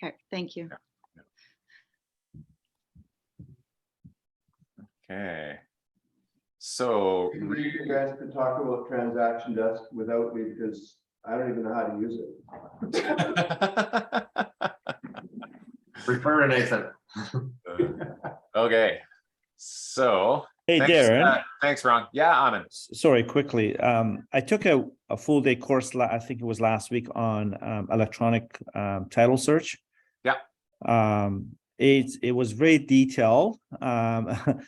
Okay, thank you. Okay. So Maybe you guys could talk about transaction desk without me, because I don't even know how to use it. Refer to Nathan. okay. So Hey, thanks, Darren. thanks, Ron. Yeah, Anand. Sorry, quickly. I took a full day course, I think it was last week, on electronic title search. Yeah. It was very detailed. A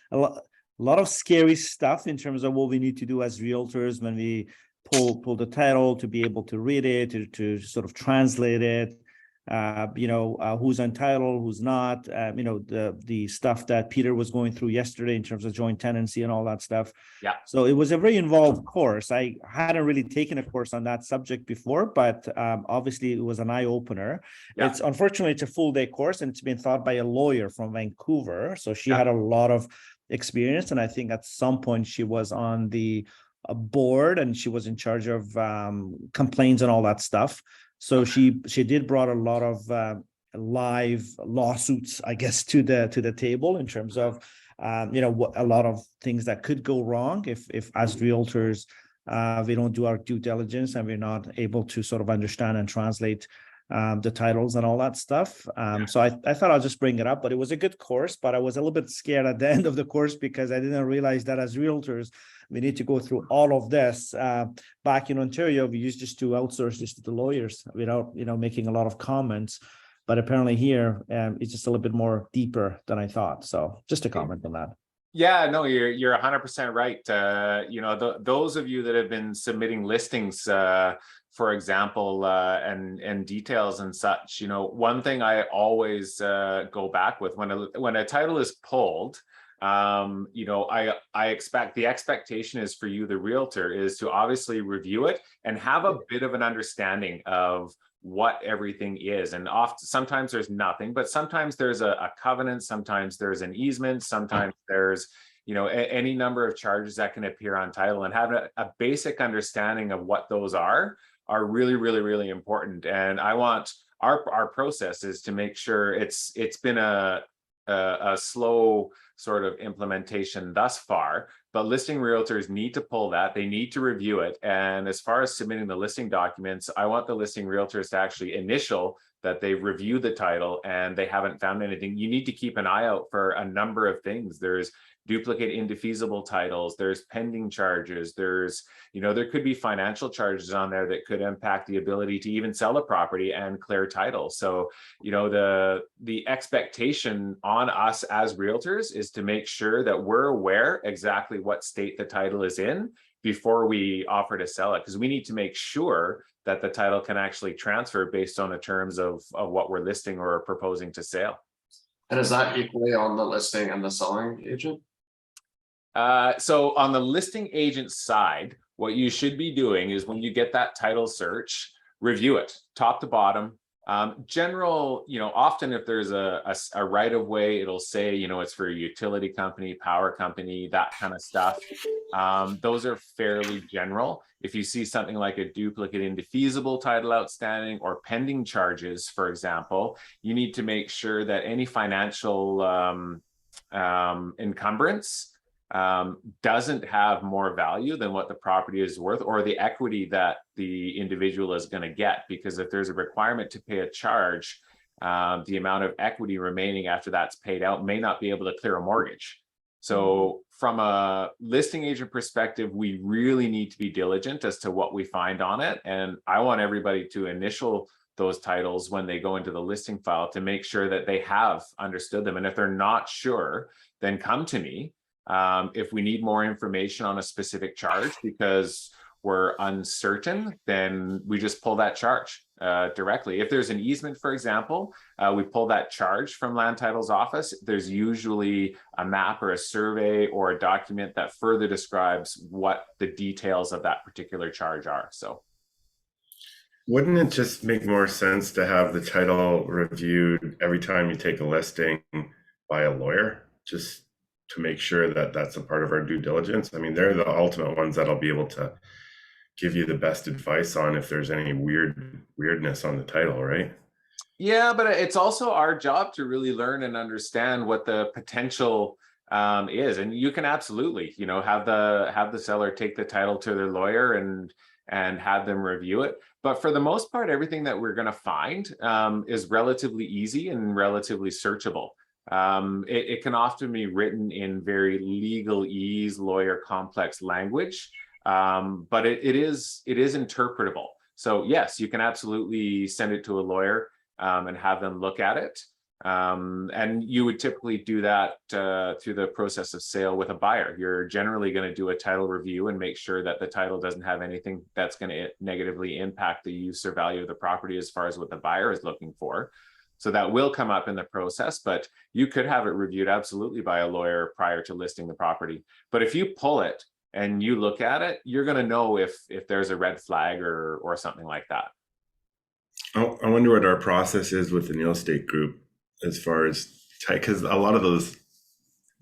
lot of scary stuff in terms of what we need to do as realtors when we pull the title, to be able to read it, to sort of translate it. Who's entitled, who's not, the stuff that Peter was going through yesterday in terms of joint tenancy and all that stuff. Yeah. So it was a very involved course. I hadn't really taken a course on that subject before, but obviously it was an eye opener. Yeah. Unfortunately, it's a full day course, and it's been taught by a lawyer from Vancouver. So she Yeah. had a lot of experience. And I think at some point she was on the board, and she was in charge of complaints and all that stuff. So she did brought a lot of live lawsuits, I guess, to the table in terms of a lot of things that could go wrong if as realtors we don't do our due diligence and we're not able to sort of understand and translate the titles and all that stuff. So I thought I'll just bring it up, but it was a good course. But I was a little bit scared at the end of the course because I didn't realize that as realtors we need to go through all of this. Back in Ontario, we used just to outsource this to the lawyers without, making a lot of comments. But apparently here, it's just a little bit more deeper than I thought. So just a comment on that. Yeah, no, you're 100% right. Those of you that have been submitting listings, for example, and details and such, one thing I always go back with when a title is pulled, I expect the expectation is for you, the realtor, is to obviously review it and have a bit of an understanding of what everything is. And often, sometimes there's nothing, but sometimes there's a covenant, sometimes there's an easement, sometimes there's, any number of charges that can appear on title, and having a basic understanding of what those are really, really, really important. And I want our process is to make sure it's been a slow sort of implementation thus far, but listing realtors need to pull that. They need to review it. And as far as submitting the listing documents, I want the listing realtors to actually initial that they review the title and they haven't found anything. You need to keep an eye out for a number of things. There's duplicate indefeasible titles, there's pending charges, there's, there could be financial charges on there that could impact the ability to even sell a property and clear title. So, the expectation on us as realtors is to make sure that we're aware exactly what state the title is in before we offer to sell it, because we need to make sure that the title can actually transfer based on the terms of what we're listing or proposing to sale. And is that equally on the listing and the selling agent? So on the listing agent side, what you should be doing is when you get that title search, review it top to bottom. Often if there's a right of way, it'll say, it's for a utility company, power company, that kind of stuff. Those are fairly general. If you see something like a duplicate indefeasible title outstanding or pending charges, for example, you need to make sure that any financial encumbrance doesn't have more value than what the property is worth, or the equity that the individual is going to get. Because if there's a requirement to pay a charge, the amount of equity remaining after that's paid out may not be able to clear a mortgage. So from a listing agent perspective, we really need to be diligent as to what we find on it. And I want everybody to initial those titles when they go into the listing file to make sure that they have understood them. And if they're not sure, then come to me. If we need more information on a specific charge because we're uncertain, then we just pull that charge directly. If there's an easement, for example, we pull that charge from Land Title's office. There's usually a map or a survey or a document that further describes what the details of that particular charge are. So wouldn't it just make more sense to have the title reviewed every time you take a listing by a lawyer, just to make sure that that's a part of our due diligence? I mean, they're the ultimate ones that'll be able to give you the best advice on if there's any weirdness on the title, right? Yeah, but it's also our job to really learn and understand what the potential is. And you can absolutely, have the seller take the title to their lawyer and have them review it. But for the most part, everything that we're going to find is relatively easy and relatively searchable. It can often be written in very legalese, lawyer complex language, but it is interpretable. So yes, you can absolutely send it to a lawyer and have them look at it. And you would typically do that through the process of sale with a buyer. You're generally going to do a title review and make sure that the title doesn't have anything that's going to negatively impact the use or value of the property as far as what the buyer is looking for. So that will come up in the process, but you could have it reviewed absolutely by a lawyer prior to listing the property. But if you pull it and you look at it, you're going to know if there's a red flag or something like that. I wonder what our process is with the Neil Estate Group as far as, because a lot of those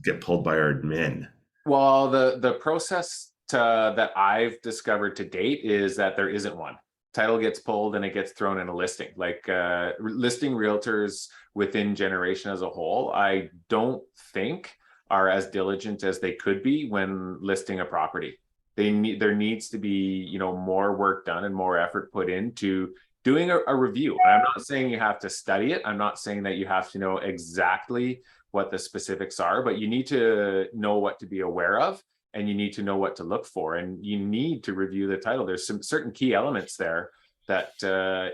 get pulled by our admin. Well, the process that I've discovered to date is that there isn't one. Title gets pulled and it gets thrown in a listing. Like listing realtors within Generation as a whole, I don't think are as diligent as they could be when listing a property. There needs to be, more work done and more effort put into doing a review. And I'm not saying you have to study it. I'm not saying that you have to know exactly what the specifics are, but you need to know what to be aware of. And you need to know what to look for, and you need to review the title. There's some certain key elements there that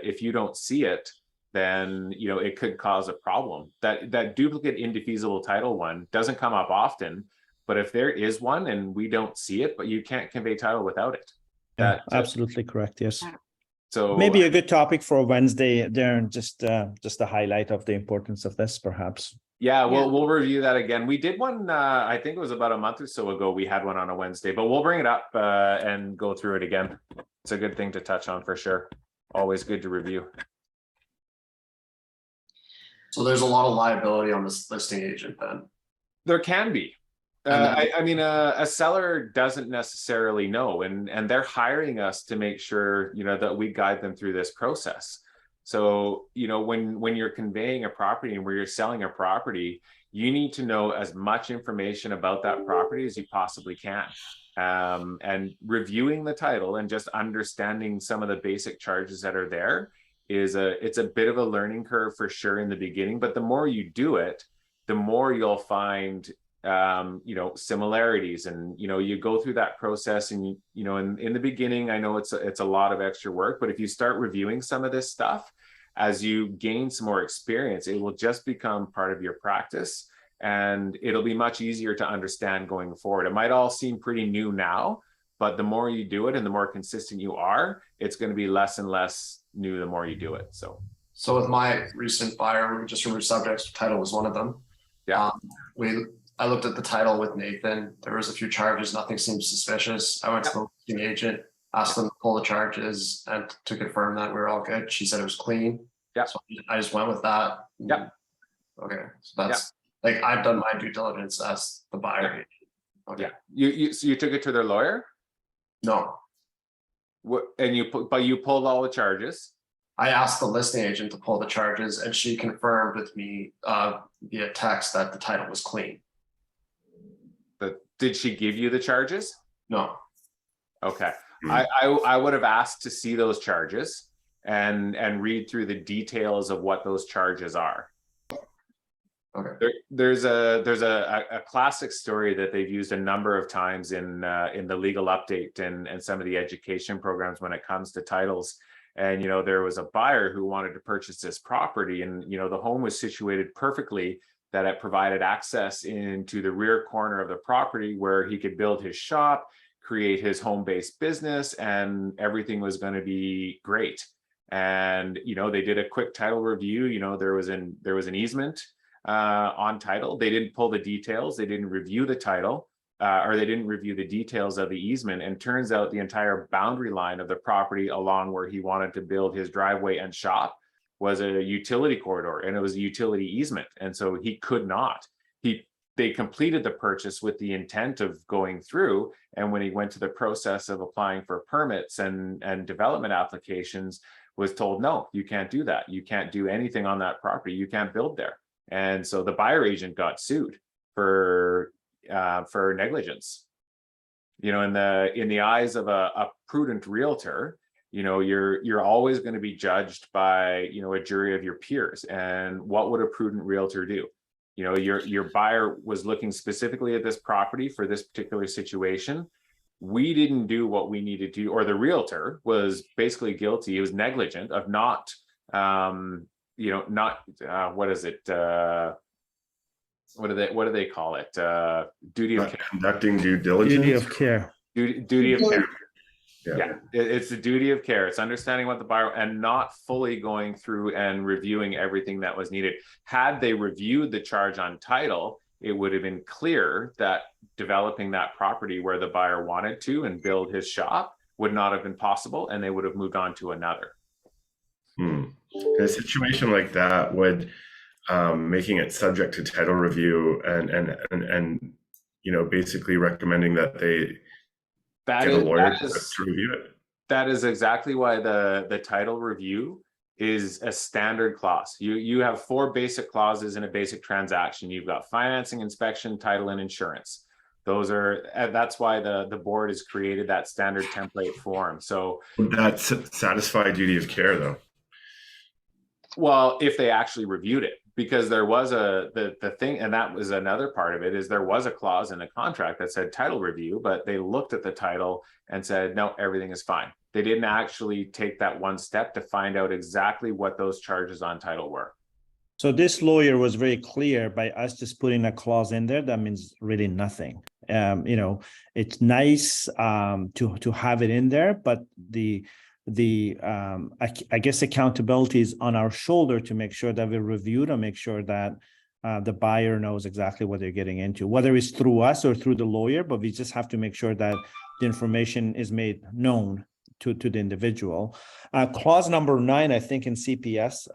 if you don't see it, then it could cause a problem. That duplicate indefeasible title one doesn't come up often, but if there is one and we don't see it, but you can't convey title without it. Absolutely correct. Yes. So maybe a good topic for Wednesday, Darren. Just a highlight of the importance of this, perhaps. Yeah, we'll review that again. We did one, I think it was about a month or so ago. We had one on a Wednesday, but we'll bring it up and go through it again. It's a good thing to touch on for sure. Always good to review. So there's a lot of liability on this listing agent then. There can be. I mean, a seller doesn't necessarily know, and they're hiring us to make sure, you know, that we guide them through this process. So, you know, when you're conveying a property and where you're selling a property, you need to know as much information about that property as you possibly can. And reviewing the title and just understanding some of the basic charges that are there it's a bit of a learning curve for sure in the beginning, but the more you do it, the more you'll find you know, similarities, and you know, you go through that process, and you know, in the beginning, I know it's a lot of extra work, but if you start reviewing some of this stuff as you gain some more experience, it will just become part of your practice, and it'll be much easier to understand going forward. It might all seem pretty new now, but the more you do it and the more consistent you are, it's going to be less and less new the more you do it. So with my recent buyer, we just removed subjects, title was one of them. Yeah. I looked at the title with Nathan. There was a few charges, nothing seemed suspicious. I went to the listing agent, asked them to pull the charges and to confirm that we were all good. She said it was clean. Yeah. So I just went with that. Yeah. Okay. So that's like, I've done my due diligence as the buyer. Okay. Yeah. So you took it to their lawyer? No, And you pulled all the charges? I asked the listing agent to pull the charges and she confirmed with me via text that the title was clean. Did she give you the charges? No. Okay. I would have asked to see those charges and read through the details of what those charges are. Okay. There's a classic story that they've used a number of times in the legal update and some of the education programs when it comes to titles. And, you know, there was a buyer who wanted to purchase this property, and, you know, the home was situated perfectly, that it provided access into the rear corner of the property where he could build his shop, create his home-based business, and everything was going to be great. And, you know, they did a quick title review. You know, there was an easement on title. They didn't pull the details. They didn't review the title. Or they didn't review the details of the easement, and turns out the entire boundary line of the property along where he wanted to build his driveway and shop was a utility corridor, and it was a utility easement, and so he could not. They completed the purchase with the intent of going through, and when he went to the process of applying for permits and development applications, was told, no, you can't do that. You can't do anything on that property. You can't build there. And so the buyer agent got sued for negligence. You know, in the eyes of a prudent realtor, you know, you're always going to be judged by, you know, a jury of your peers. And what would a prudent realtor do? You know, your buyer was looking specifically at this property for this particular situation. We didn't do what we needed to, or the realtor was basically guilty. He was negligent of not, you know, not what is it? What do they call it? Duty of care. Conducting due diligence. Duty of care. Duty of care. Yeah. It's the duty of care. It's understanding what the buyer, and not fully going through and reviewing everything that was needed. Had they reviewed the charge on title, it would have been clear that developing that property where the buyer wanted to and build his shop would not have been possible, and they would have moved on to another. In a situation like that, would making it subject to title review and you know, basically recommending that they get a lawyer to review it. That is exactly why the title review is a standard clause. You have 4 basic clauses in a basic transaction. You've got financing, inspection, title, and insurance. That's why the board has created that standard template form. So would that satisfy duty of care though? Well, if they actually reviewed it, because there was the thing, and that was another part of it, is there was a clause in the contract that said title review, but they looked at the title and said, no, everything is fine. They didn't actually take that one step to find out exactly what those charges on title were. So this lawyer was very clear by us just putting a clause in there. That means really nothing. You know, it's nice to have it in there, but I guess accountability is on our shoulder to make sure that we reviewed and make sure that the buyer knows exactly what they're getting into, whether it's through us or through the lawyer, but we just have to make sure that the information is made known to the individual. Clause number 9, I think in CPS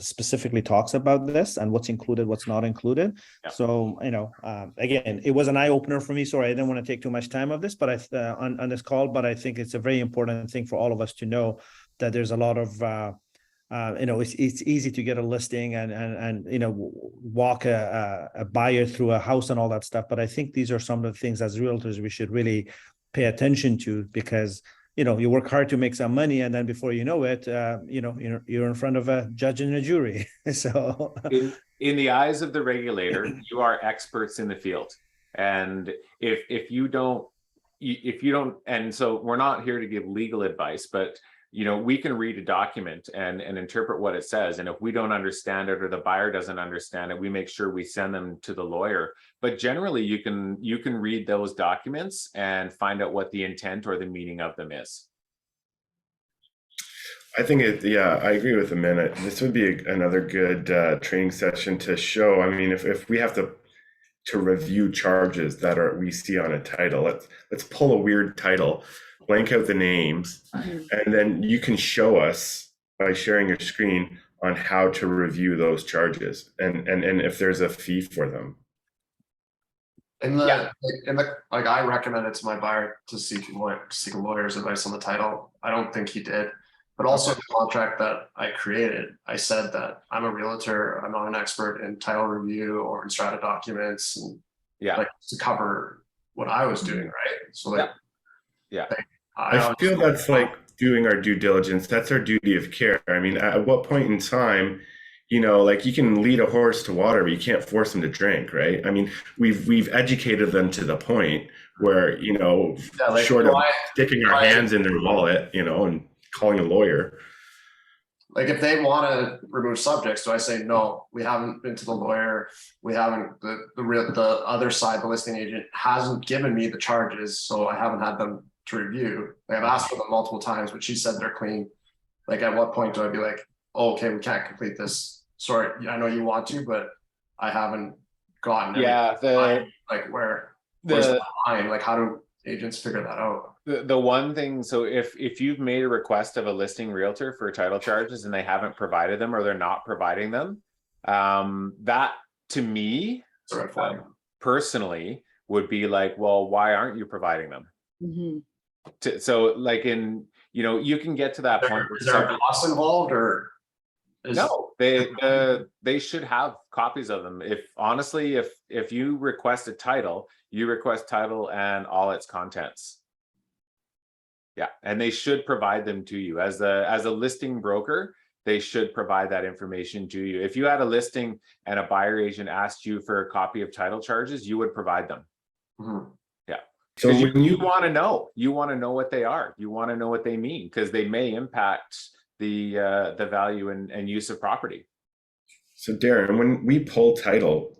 specifically talks about this and what's included, what's not included. Yeah. So, again, it was an eye opener for me. Sorry, I didn't want to take too much time of this, but on this call, but I think it's a very important thing for all of us to know that there's a lot of, it's easy to get a listing and walk a buyer through a house and all that stuff. But I think these are some of the things as realtors we should really pay attention to, because you work hard to make some money, and then before you know it, you're in front of a judge and a jury. So in the eyes of the regulator, you are experts in the field, and if you don't, and so we're not here to give legal advice, but we can read a document and interpret what it says. And if we don't understand it or the buyer doesn't understand it, we make sure we send them to the lawyer. But generally, you can read those documents and find out what the intent or the meaning of them is. I think I agree with Amin. This would be another good training session to show. I mean, if we have to review charges that we see on a title, let's pull a weird title, blank out the names, and then you can show us by sharing your screen on how to review those charges and if there's a fee for them. I recommended to my buyer to seek a lawyer's advice on the title. I don't think he did. But also the contract that I created, I said that I'm a realtor. I'm not an expert in title review or in strata documents, and to cover what I was doing, right? So I feel that's like doing our due diligence. That's our duty of care. I mean, at what point in time, you can lead a horse to water, but you can't force them to drink, right? I mean, we've educated them to the point where, short of sticking our hands in their wallet, and calling a lawyer. Like if they want to remove subjects, do I say, no, we haven't been to the lawyer. We haven't, the other side, the listing agent hasn't given me the charges. So I haven't had them to review. I've asked for them multiple times, but she said they're clean. Like at what point do I be like, oh, okay, we can't complete this. Sorry, I know you want to, but I haven't gotten it. Yeah. Where's the line? Like how do agents figure that out? The one thing, so if you've made a request of a listing realtor for title charges and they haven't provided them or they're not providing them, that to me personally would be like, well, why aren't you providing them? So like you can get to that point. Is there a cost involved or? No, they should have copies of them. If you request a title, you request title and all its contents. Yeah, and they should provide them to you as a listing broker. They should provide that information to you. If you had a listing and a buyer agent asked you for a copy of title charges, you would provide them. Yeah. So you want to know what they are. You want to know what they mean, because they may impact the value and use of property. So Darren, when we pull title,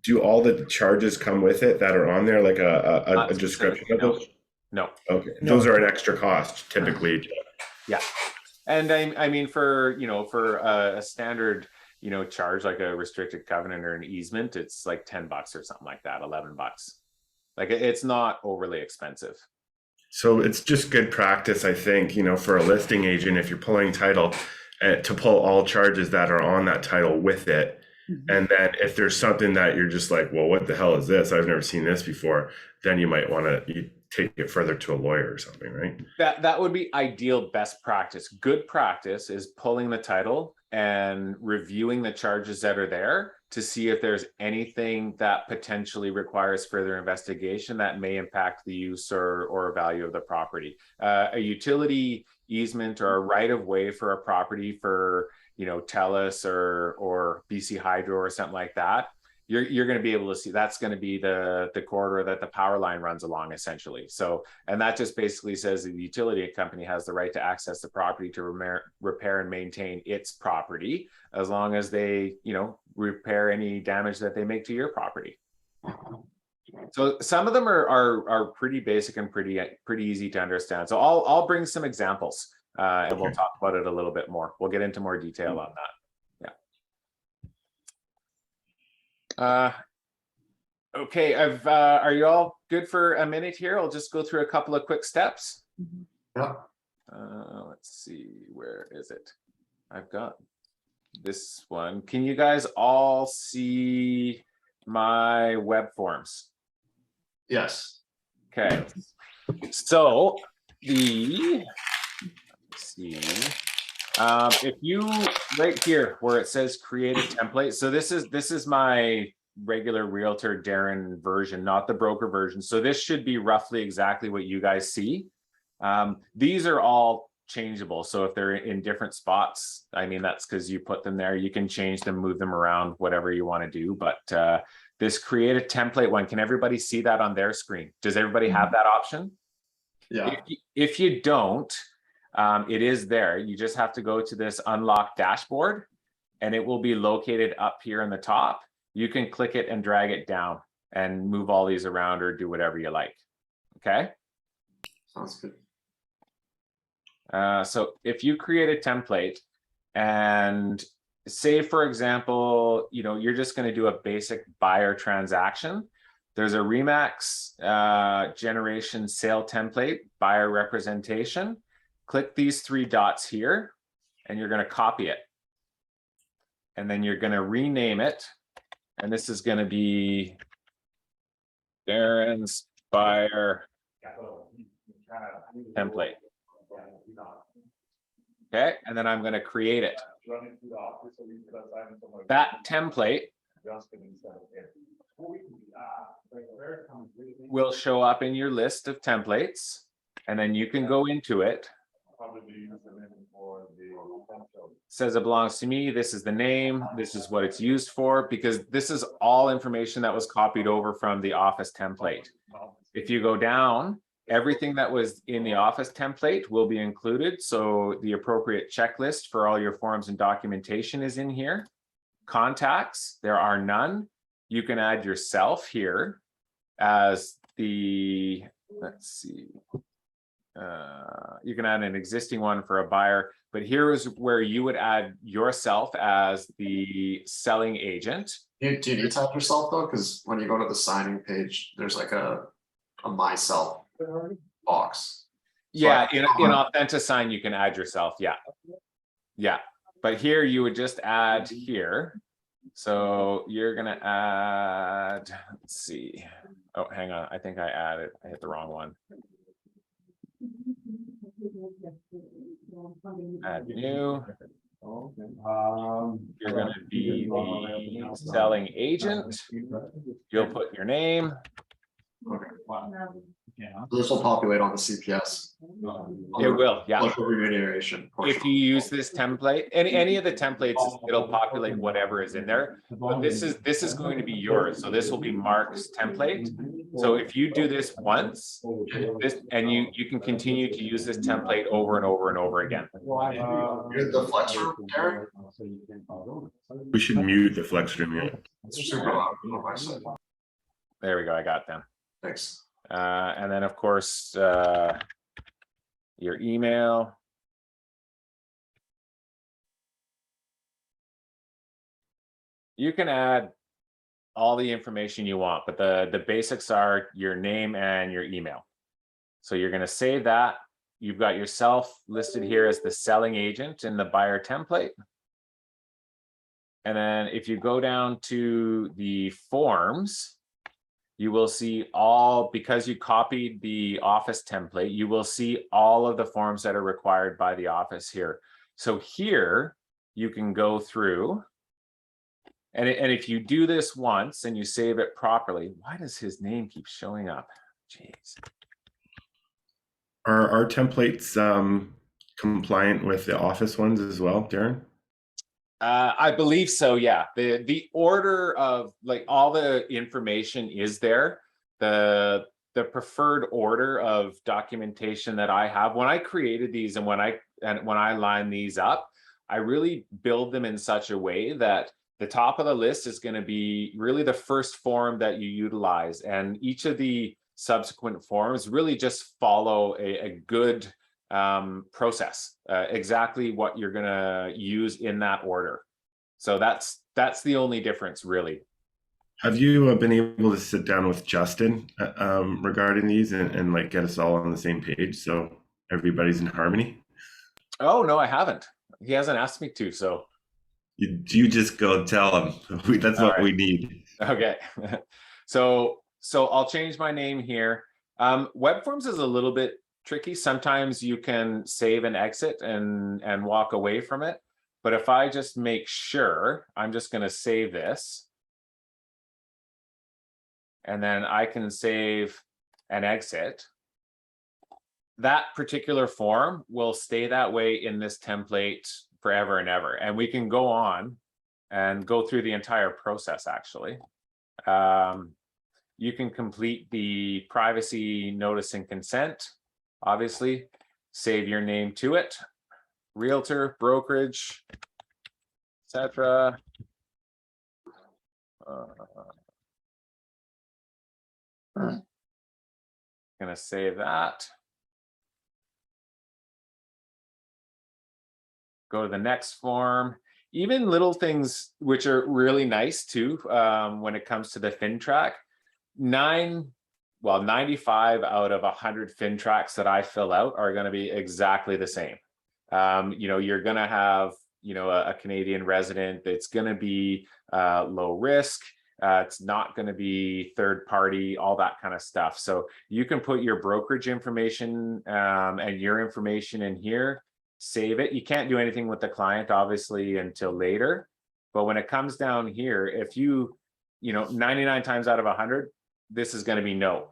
do all the charges come with it that are on there, like a description of those? No. Okay. Those are an extra cost typically. Yeah. And I mean, for a standard, charge like a restricted covenant or an easement, it's like $10 or something like that, $11. Like it's not overly expensive. So it's just good practice, I think, for a listing agent, if you're pulling title, to pull all charges that are on that title with it. And then if there's something that you're just like, well, what the hell is this? I've never seen this before. Then you might want to take it further to a lawyer or something, right? That would be ideal best practice. Good practice is pulling the title and reviewing the charges that are there to see if there's anything that potentially requires further investigation that may impact the use or value of the property. A utility easement or a right of way for a property for, TELUS or BC Hydro or something like that, you're going to be able to see that's going to be the corridor that the power line runs along, essentially. So, and that just basically says the utility company has the right to access the property to repair and maintain its property, as long as they, repair any damage that they make to your property. So some of them are pretty basic and pretty easy to understand. So I'll bring some examples and we'll talk about it a little bit more. We'll get into more detail on that. Yeah. Okay, are you all good for a minute here? I'll just go through a couple of quick steps. Yeah. Let's see, where is it? I've got this one. Can you guys all see my web forms? Yes. Okay. So let's see. If you right here where it says create a template, so this is my regular realtor Darren version, not the broker version. So this should be roughly exactly what you guys see. These are all changeable. So if they're in different spots, I mean, that's because you put them there. You can change them, move them around, whatever you want to do. But this create a template one, can everybody see that on their screen? Does everybody have that option? Yeah. If you don't, it is there. You just have to go to this unlock dashboard and it will be located up here in the top. You can click it and drag it down and move all these around or do whatever you like. Okay. Sounds good. So if you create a template and say, for example, you're just going to do a basic buyer transaction. There's a Remax generation sale template, buyer representation. Click these 3 dots here and you're going to copy it. And then you're going to rename it. And this is going to be Darren's buyer template. Okay, and then I'm going to create it. That template will show up in your list of templates, and then you can go into it. Says it belongs to me. This is the name. This is what it's used for, because this is all information that was copied over from the Office template. If you go down, everything that was in the Office template will be included. So the appropriate checklist for all your forms and documentation is in here. Contacts, there are none. You can add yourself here as the, let's see. You can add an existing one for a buyer, but here is where you would add yourself as the selling agent. Do you need to add yourself though? Because when you go to the signing page, there's like a myself box. Yeah, in Authentisign, you can add yourself. Yeah. Yeah. But here you would just add here. So you're going to add, let's see. Oh, hang on. I think I hit the wrong one. Add new. You're going to be the selling agent. You'll put your name. Okay. This will populate on the CPS. It will, yeah. Local remuneration portion. If you use this template, any of the templates, it'll populate whatever is in there. But this is going to be yours. So this will be Mark's template. So if you do this once, and you can continue to use this template over and over and over again. You're the flex room, Darren? We should mute the flex room here. It's super loud on my side. There we go. I got them. Thanks. And then of course, your email. You can add all the information you want, but the basics are your name and your email. So you're going to save that. You've got yourself listed here as the selling agent in the buyer template. And then if you go down to the forms, you will see all, because you copied the Office template, you will see all of the forms that are required by the Office here. So here you can go through, and if you do this once and you save it properly, why does his name keep showing up? Jeez. Are our templates compliant with the Office ones as well, Darren? I believe so, yeah. The order of like all the information is there. The preferred order of documentation that I have when I created these and when I line these up, I really build them in such a way that the top of the list is going to be really the first form that you utilize, and each of the subsequent forms really just follow a good process, exactly what you're going to use in that order. So that's the only difference, really. Have you been able to sit down with Justin regarding these and like get us all on the same page? So everybody's in harmony? Oh, no, I haven't. He hasn't asked me to, so. You just go tell him. That's All what right. we need. Okay. So I'll change my name here. Web forms is a little bit tricky. Sometimes you can save and exit and walk away from it. But if I just make sure, I'm just going to save this. And then I can save and exit. That particular form will stay that way in this template forever and ever. And we can go on and go through the entire process, actually. You can complete the privacy notice and consent, obviously, save your name to it, realtor, brokerage, etc. Gonna save that. Go to the next form. Even little things which are really nice too, when it comes to the FINTRAC. 95 out of 100 FINTRACs that I fill out are going to be exactly the same. You're going to have, a Canadian resident that's going to be low risk. It's not going to be third party, all that kind of stuff. So you can put your brokerage information and your information in here, save it. You can't do anything with the client, obviously, until later. But when it comes down here, if 99 times out of 100, this is going to be no.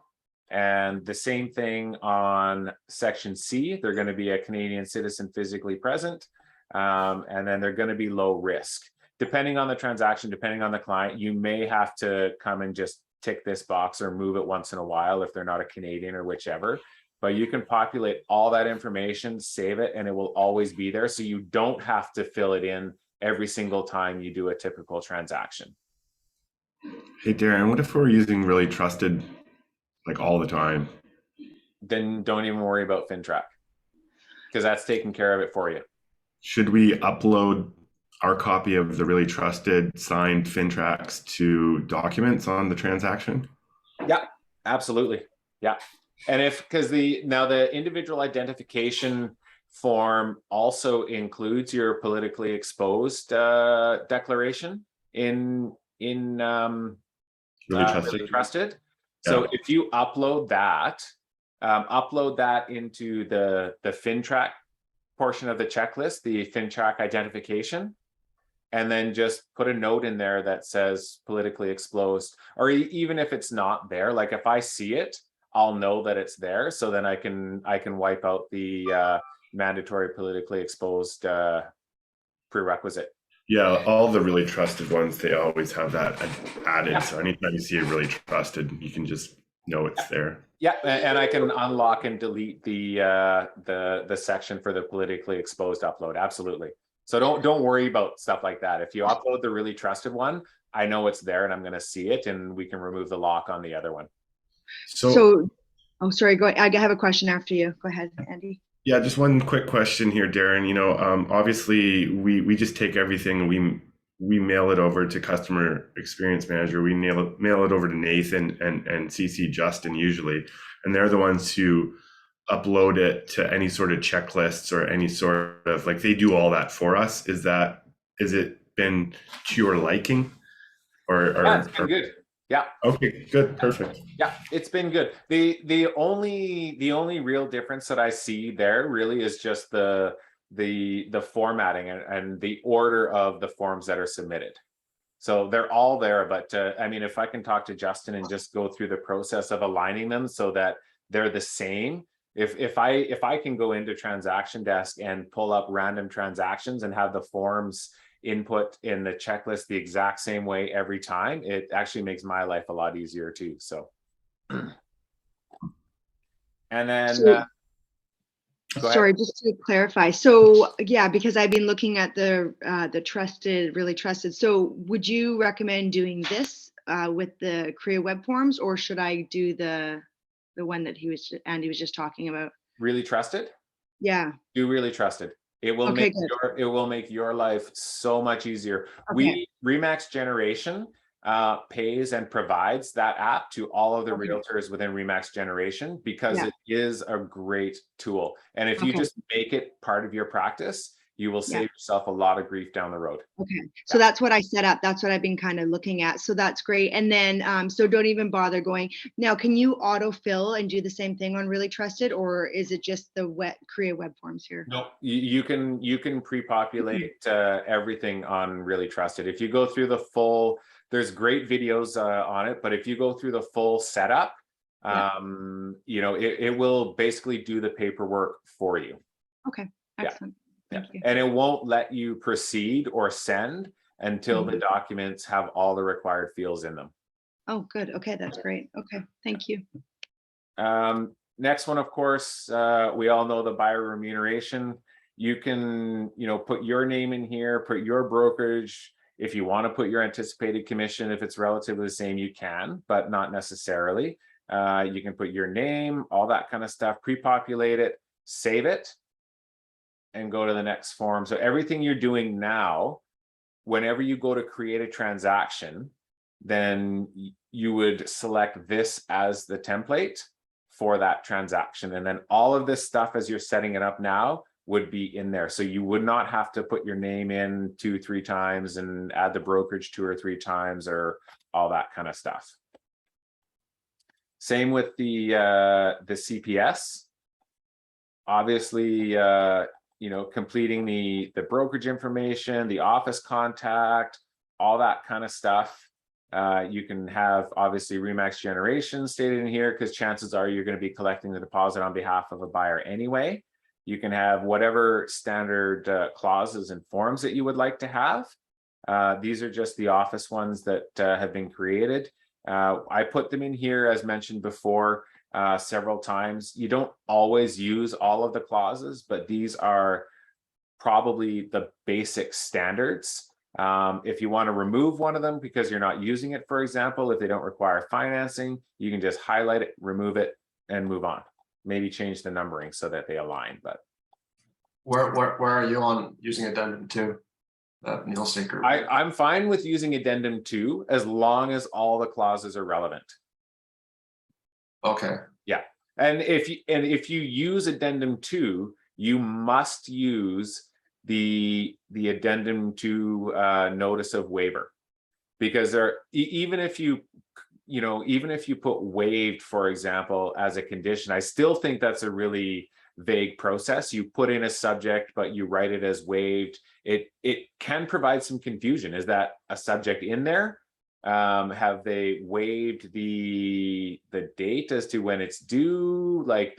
And the same thing on section C, they're going to be a Canadian citizen physically present. And then they're going to be low risk. Depending on the transaction, depending on the client, you may have to come and just tick this box or move it once in a while if they're not a Canadian or whichever. But you can populate all that information, save it, and it will always be there. So you don't have to fill it in every single time you do a typical transaction. Hey, Darren, what if we're using Really Trusted like all the time? Then don't even worry about FINTRAC because that's taking care of it for you. Should we upload our copy of the Really Trusted signed FINTRACs to documents on the transaction? Yeah, absolutely. Yeah. And because the individual identification form also includes your politically exposed declaration in Really Trusted. So if you upload that into the FINTRAC portion of the checklist, the FINTRAC identification, and then just put a note in there that says politically exposed, or even if it's not there, like if I see it, I'll know that it's there. So then I can wipe out the mandatory politically exposed prerequisite. Yeah, all the Really Trusted ones, they always have that added. Yeah. So anytime you see a Really Trusted, you can just know it's there. Yeah, and I can unlock and delete the section for the politically exposed upload. Absolutely. So don't worry about stuff like that. If you upload the Really Trusted one, I know it's there and I'm going to see it, and we can remove the lock on the other one. So oh, sorry. Go ahead. I have a question after you. Go ahead, Andy. Yeah, just one quick question here, Darren. Obviously we just take everything, we mail it over to customer experience manager. We mail it over to Nathan and CC Justin usually, and they're the ones who upload it to any sort of checklists or any sort of, like, they do all that for us. Is it been to your liking? Yeah, it's been good. Yeah. Okay, good, perfect. Yeah, it's been good. The only real difference that I see there really is just the formatting and the order of the forms that are submitted. So they're all there, but I mean, if I can talk to Justin and just go through the process of aligning them so that they're the same. If I can go into Transaction Desk and pull up random transactions and have the forms input in the checklist the exact same way every time, it actually makes my life a lot easier too. So, and then sorry, just to clarify. So yeah, because I've been looking at the trusted, Really Trusted. So would you recommend doing this with the Korea web forms, or should I do the one that Andy was just talking about? Really Trusted? Yeah. Do Really Trusted. It will make your life so much easier. Okay. Remax Generation pays and provides that app to all of the Okay. realtors within Remax Generation, because Yeah. it is a great tool. And if you Okay. just make it part of your practice, you will Yeah. save yourself a lot of grief down the road. Okay, so that's what I set up. That's what I've been kind of looking at. So that's great. And then, so don't even bother going. Now, can you autofill and do the same thing on Really Trusted, or is it just the create web forms here? No, you can pre-populate everything on Really Trusted. If you go through the full, there's great videos on it, but if you go through the full setup, Yeah. you know, it will basically do the paperwork for you. Okay, Yeah. excellent. Yeah. Thank you. And it won't let you proceed or send until the documents have all the required fields in them. Oh, good. Okay, that's great. Okay, thank you. Next one, of course, we all know the buyer remuneration. You can, you know, put your name in here, put your brokerage. If you want to put your anticipated commission, if it's relatively the same, you can, but not necessarily. You can put your name, all that kind of stuff, pre-populate it, save it, and go to the next form. So everything you're doing now, whenever you go to create a transaction, then you would select this as the template for that transaction. And then all of this stuff, as you're setting it up now, would be in there. So you would not have to put your name in 2-3 times and add the brokerage 2 or 3 times or all that kind of stuff. Same with the CPS. Obviously, you know, completing the brokerage information, the office contact, all that kind of stuff. You can have obviously Remax Generation stated in here, because chances are you're going to be collecting the deposit on behalf of a buyer anyway. You can have whatever standard clauses and forms that you would like to have. These are just the office ones that have been created. I put them in here, as mentioned before, several times. You don't always use all of the clauses, but these are probably the basic standards. If you want to remove one of them because you're not using it, for example, if they don't require financing, you can just highlight it, remove it, and move on. Maybe change the numbering so that they align. But Where are you on using addendum 2? That Neil State Group. I'm fine with using addendum 2 as long as all the clauses are relevant. Okay. Yeah, and if you use addendum 2, you must use the addendum 2 notice of waiver, because even if you put waived, for example, as a condition, I still think that's a really vague process. You put in a subject, but you write it as waived. It can provide some confusion. Is that a subject in there? Have they waived the date as to when it's due? Like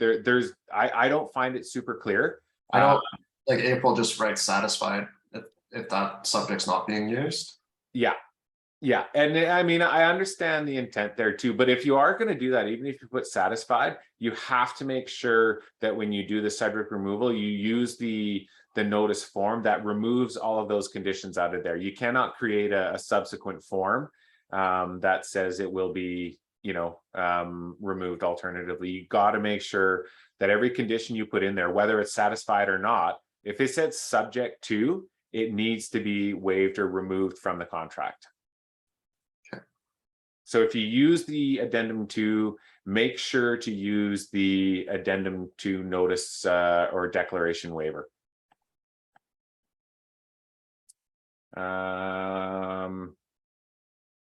I don't find it super clear. I don't like April just writes satisfied if that subject's not being used. Yeah, and I mean, I understand the intent there too, but if you are going to do that, even if you put satisfied, you have to make sure that when you do the subject removal, you use the notice form that removes all of those conditions out of there. You cannot create a subsequent form that says it will be, removed alternatively. You got to make sure that every condition you put in there, whether it's satisfied or not, if it says subject to, it needs to be waived or removed from the contract. So if you use the addendum 2, make sure to use the addendum 2 notice or declaration waiver.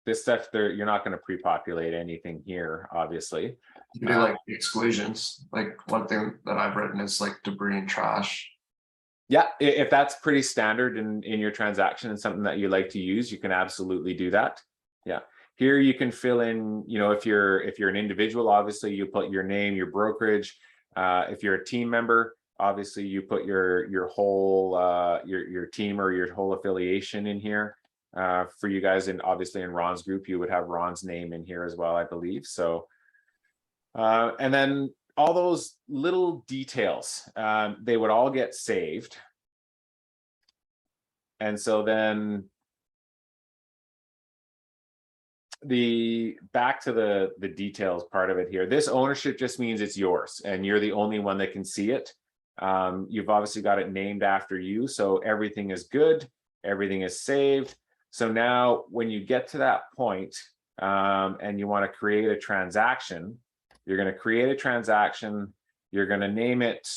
This stuff there, you're not going to pre-populate anything here, obviously. You do like exclusions. Like one thing that I've written is like debris and trash. Yeah, if that's pretty standard in your transaction and something that you like to use, you can absolutely do that. Yeah. Here you can fill in, if you're an individual, obviously you put your name, your brokerage. If you're a team member, obviously you put your whole your team or your whole affiliation in here. For you guys, and obviously in Ron's group, you would have Ron's name in here as well, I believe. So, and then all those little details, they would all get saved. And so then back to the details part of it here. This ownership just means it's yours and you're the only one that can see it. You've obviously got it named after you, so everything is good, everything is saved. So now when you get to that point, and you want to create a transaction, you're going to create a transaction, you're going to name it,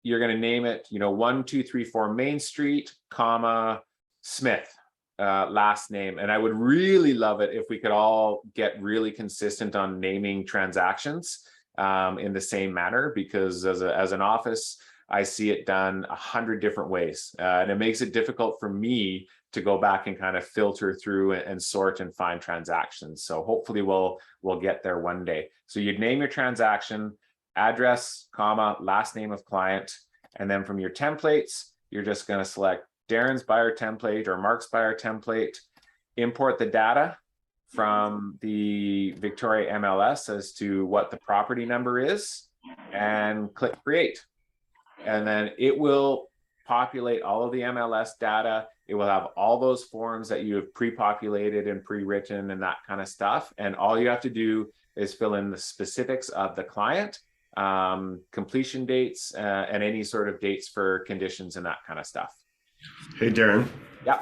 1234 Main Street, comma, Smith, last name. And I would really love it if we could all get really consistent on naming transactions in the same manner, because as an office, I see it done 100 different ways. And it makes it difficult for me to go back and kind of filter through and sort and find transactions. So hopefully we'll get there one day. So you'd name your transaction, address, comma, last name of client, and then from your templates, you're just going to select Darren's buyer template or Mark's buyer template, import the data from the Victoria MLS as to what the property number is, and click create. And then it will populate all of the MLS data. It will have all those forms that you have pre-populated and pre-written and that kind of stuff. And all you have to do is fill in the specifics of the client, completion dates, and any sort of dates for conditions and that kind of stuff. Hey, Darren. Yeah.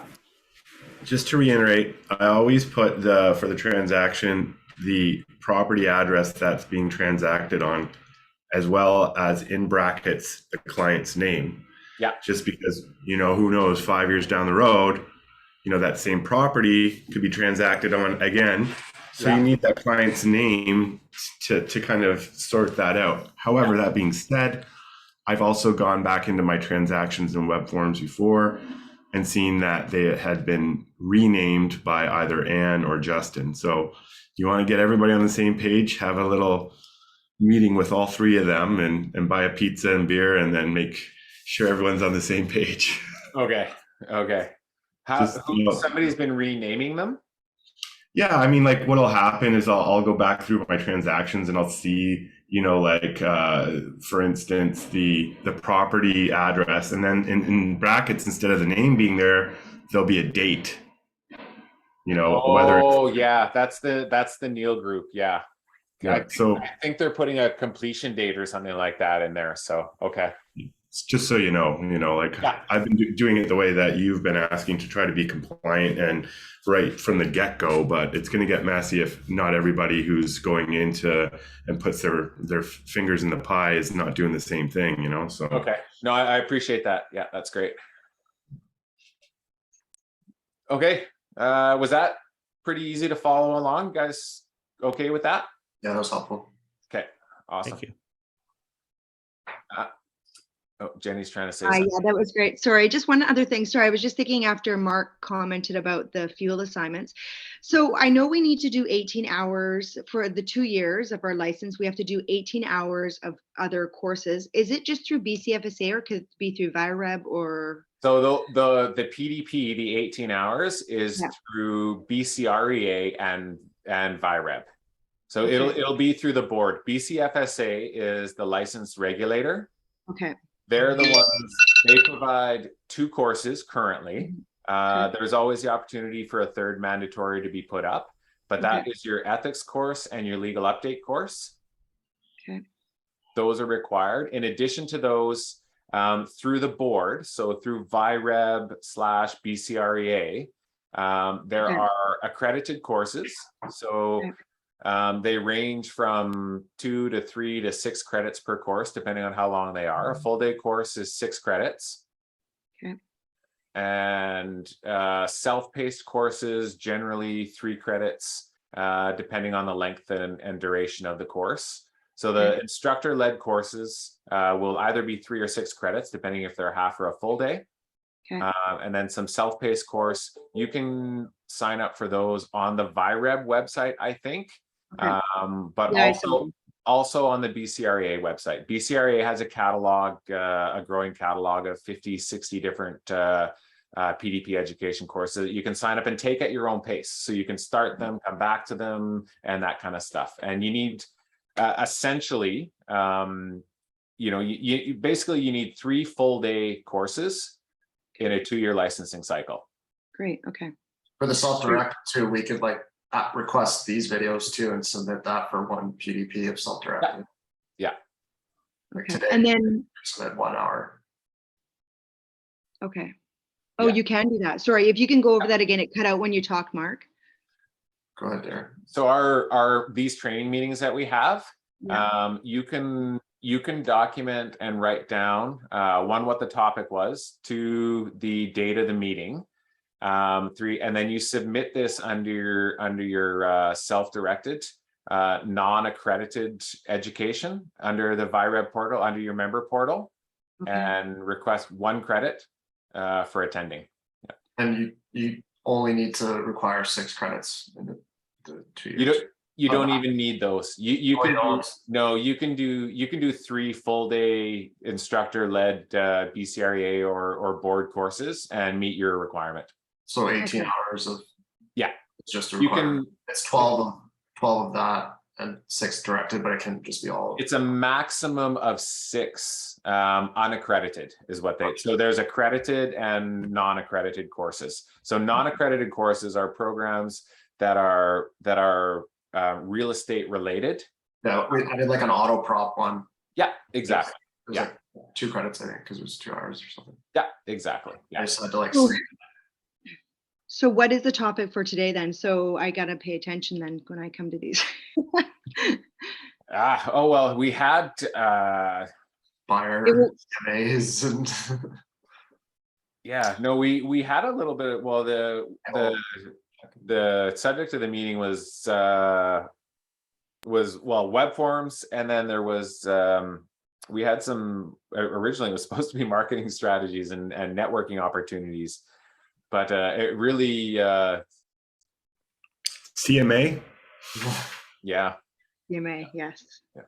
Just to reiterate, I always put for the transaction, the property address that's being transacted on, as well as in brackets, the client's name. Yeah. Just because, who knows, 5 years down the road, that same property could be transacted on again. So you need that client's name to kind of sort that out. However, that being said, I've also gone back into my transactions in web forms before and seen that they had been renamed by either Anne or Justin. So you want to get everybody on the same page, have a little meeting with all three of them and buy a pizza and beer and then make sure everyone's on the same page. Okay. Somebody's been renaming them? Yeah, I mean, like what'll happen is I'll go back through my transactions and I'll see, for instance, the property address, and then in brackets, instead of the name being there, there'll be a date. Whether that's the Neil group. Yeah. I think they're putting a completion date or something like that in there. So okay. Just so I've been doing it the way that you've been asking, to try to be compliant and right from the get-go, but it's going to get messy if not everybody who's going into and puts their fingers in the pie is not doing the same thing, so. Okay. No, I appreciate that. Yeah, that's great. Okay. Was that pretty easy to follow along, guys? Okay with that? Yeah, that was helpful. Okay. Awesome. Thank you. Oh, Jenny's trying to say something. Yeah, that was great. Sorry, just one other thing. Sorry, I was just thinking after Mark commented about the fuel assignments. So I know we need to do 18 hours for the 2 years of our license. We have to do 18 hours of other courses. Is it just through BCFSA or could it be through VIREB or? So the PDP, the 18 hours is through BCREA and VIREB. So it'll be through the board. BCFSA is the licensed regulator. Okay. They're the ones, they provide 2 courses currently. There's always the opportunity for a third mandatory to be put up, but that is your ethics course and your legal update course. Okay. Those are required. In addition to those, through the board, so through VIREB/BCREA, there are accredited courses. So they range from 2 to 3 to 6 credits per course, depending on how long they are. A full day course is 6 credits. Okay. And self-paced courses, generally 3 credits, depending on the length and duration of the course. So the instructor-led courses will either be 3 or 6 credits, depending if they're half or a full day. Okay. And then some self-paced course, you can sign up for those on the VIREB website, I think. Okay. But also on the BCREA website. BCREA has a catalog, a growing catalog of 50, 60 different PDP education courses. You can sign up and take at your own pace. So you can start them, come back to them, and that kind of stuff. And you need essentially, you basically you need 3 full day courses in a 2-year licensing cycle. Great. Okay. For the self-directed too, we could request these videos too and submit that for one PDP of self-directed. Yeah. Okay. Today, And then submit 1 hour. okay. Oh, Yeah. you can do that. Sorry, if you can go over that again, it cut out when you talked, Mark. Go ahead, Darren. So our these training meetings that we have, Yeah. you can document and write down one, what the topic was, two, the date of the meeting, three, and then you submit this under your self-directed non-accredited education under the VIREB portal, under your member portal, Okay. and request 1 credit for attending. And you only need to require 6 credits in the 2 years. You don't even need those. You Oh, can you don't? no, you can do 3 full day instructor led BCRA or board courses and meet your requirement. So 18 Okay. hours of. Yeah. It's just a You requirement. can, It's 12 of that and 6 directed, but it can just be all. it's a maximum of 6 unaccredited is what they, so there's accredited and non-accredited courses. So non-accredited courses are programs that are real estate related. Yeah, I did like an auto prop one. Yeah, exactly. It was Yeah. like 2 credits, I think, because it was 2 hours or something. Yeah, exactly. I Yeah. just had to like Cool. sleep. So what is the topic for today then? So I gotta pay attention then when I come to these. Oh, well, we had Buyer It will- CMAs and yeah, no, we had a little bit, well, the subject of the meeting was well, web forms, and then there was we had some, originally it was supposed to be marketing strategies and networking opportunities, but it really CMA. yeah. CMA, yes. Yeah.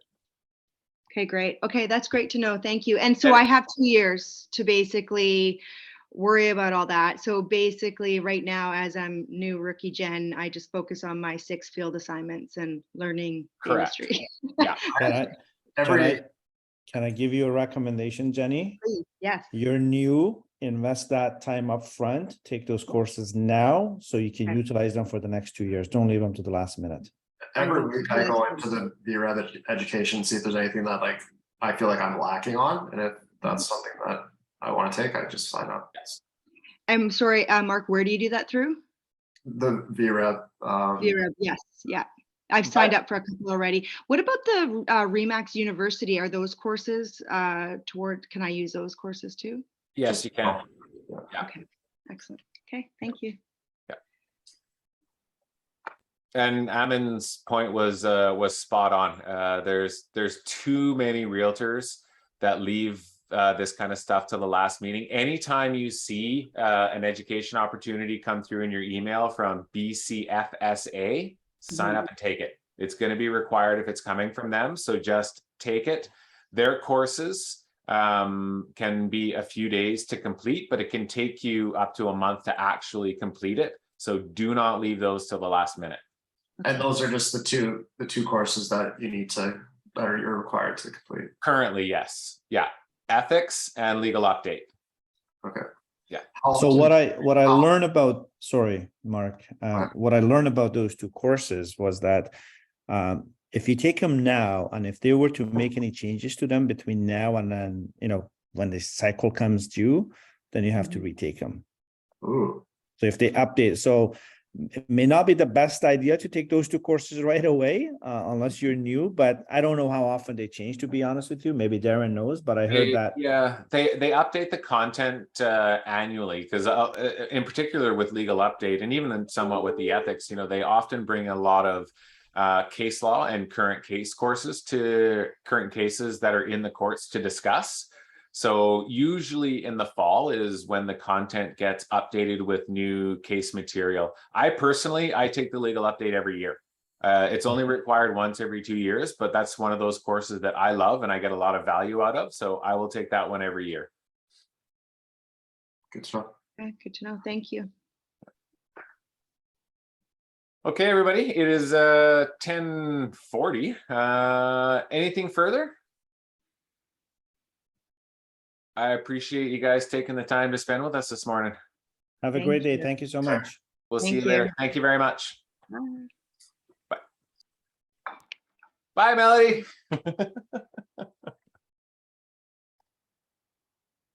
Okay, great. Okay, that's great to know. Thank you. And so Yeah. I have 2 years to basically worry about all that. So basically right now, as I'm new rookie gen, I just focus on my 6 field assignments and learning the Correct. industry. Yeah. Can I, every can I give you a recommendation, Jenny? Please, yes. You're new, invest that time up front, take those courses now, so you can Okay. utilize them for the next 2 years. Don't leave them to the last minute. every week I go into the VRED education, see if there's anything that like I feel like I'm lacking on, and if that's something that I want to take, I just sign up. Yes. I'm sorry, Mark, where do you do that through? The VRED. Vera, yes, yeah. I've signed up for a couple already. What about the Remax University? Are those courses can I use those courses too? Yes, you can. Yeah. Okay, excellent. Okay, thank you. And Amin's point was spot on. There's too many realtors that leave this kind of stuff to the last meeting. Anytime you see an education opportunity come through in your email from BCFSA, sign up and take it. It's going to be required if it's coming from them. So just take it. Their courses can be a few days to complete, but it can take you up to a month to actually complete it. So do not leave those till the last minute. And those are just the two courses that you're required to complete. Currently, yes. Yeah. Ethics and legal update. Okay. Yeah. So what I learned about, sorry, Mark, what I learned about those 2 courses was that if you take them now, and if they were to make any changes to them between now and then, when the cycle comes due, then you have to retake them. Ooh. So if they update, so it may not be the best idea to take those 2 courses right away, unless you're new, but I don't know how often they change, to be honest with you. Maybe Darren knows, but I heard that. Yeah, they update the content annually, because in particular with legal update, and even somewhat with the ethics, they often bring a lot of case law and current case courses to current cases that are in the courts to discuss. So usually in the fall is when the content gets updated with new case material. I take the legal update every year. It's only required once every 2 years, but that's one of those courses that I love and I get a lot of value out of. So I will take that one every year. Good stuff. Okay, good to know. Thank you. Okay, everybody, it is 10:40. Anything further? I appreciate you guys taking the time to spend with us this morning. Have a Thank great day. you. Thank you so much. We'll see Thank you later. you. Thank you very much. Bye. Bye, Melody.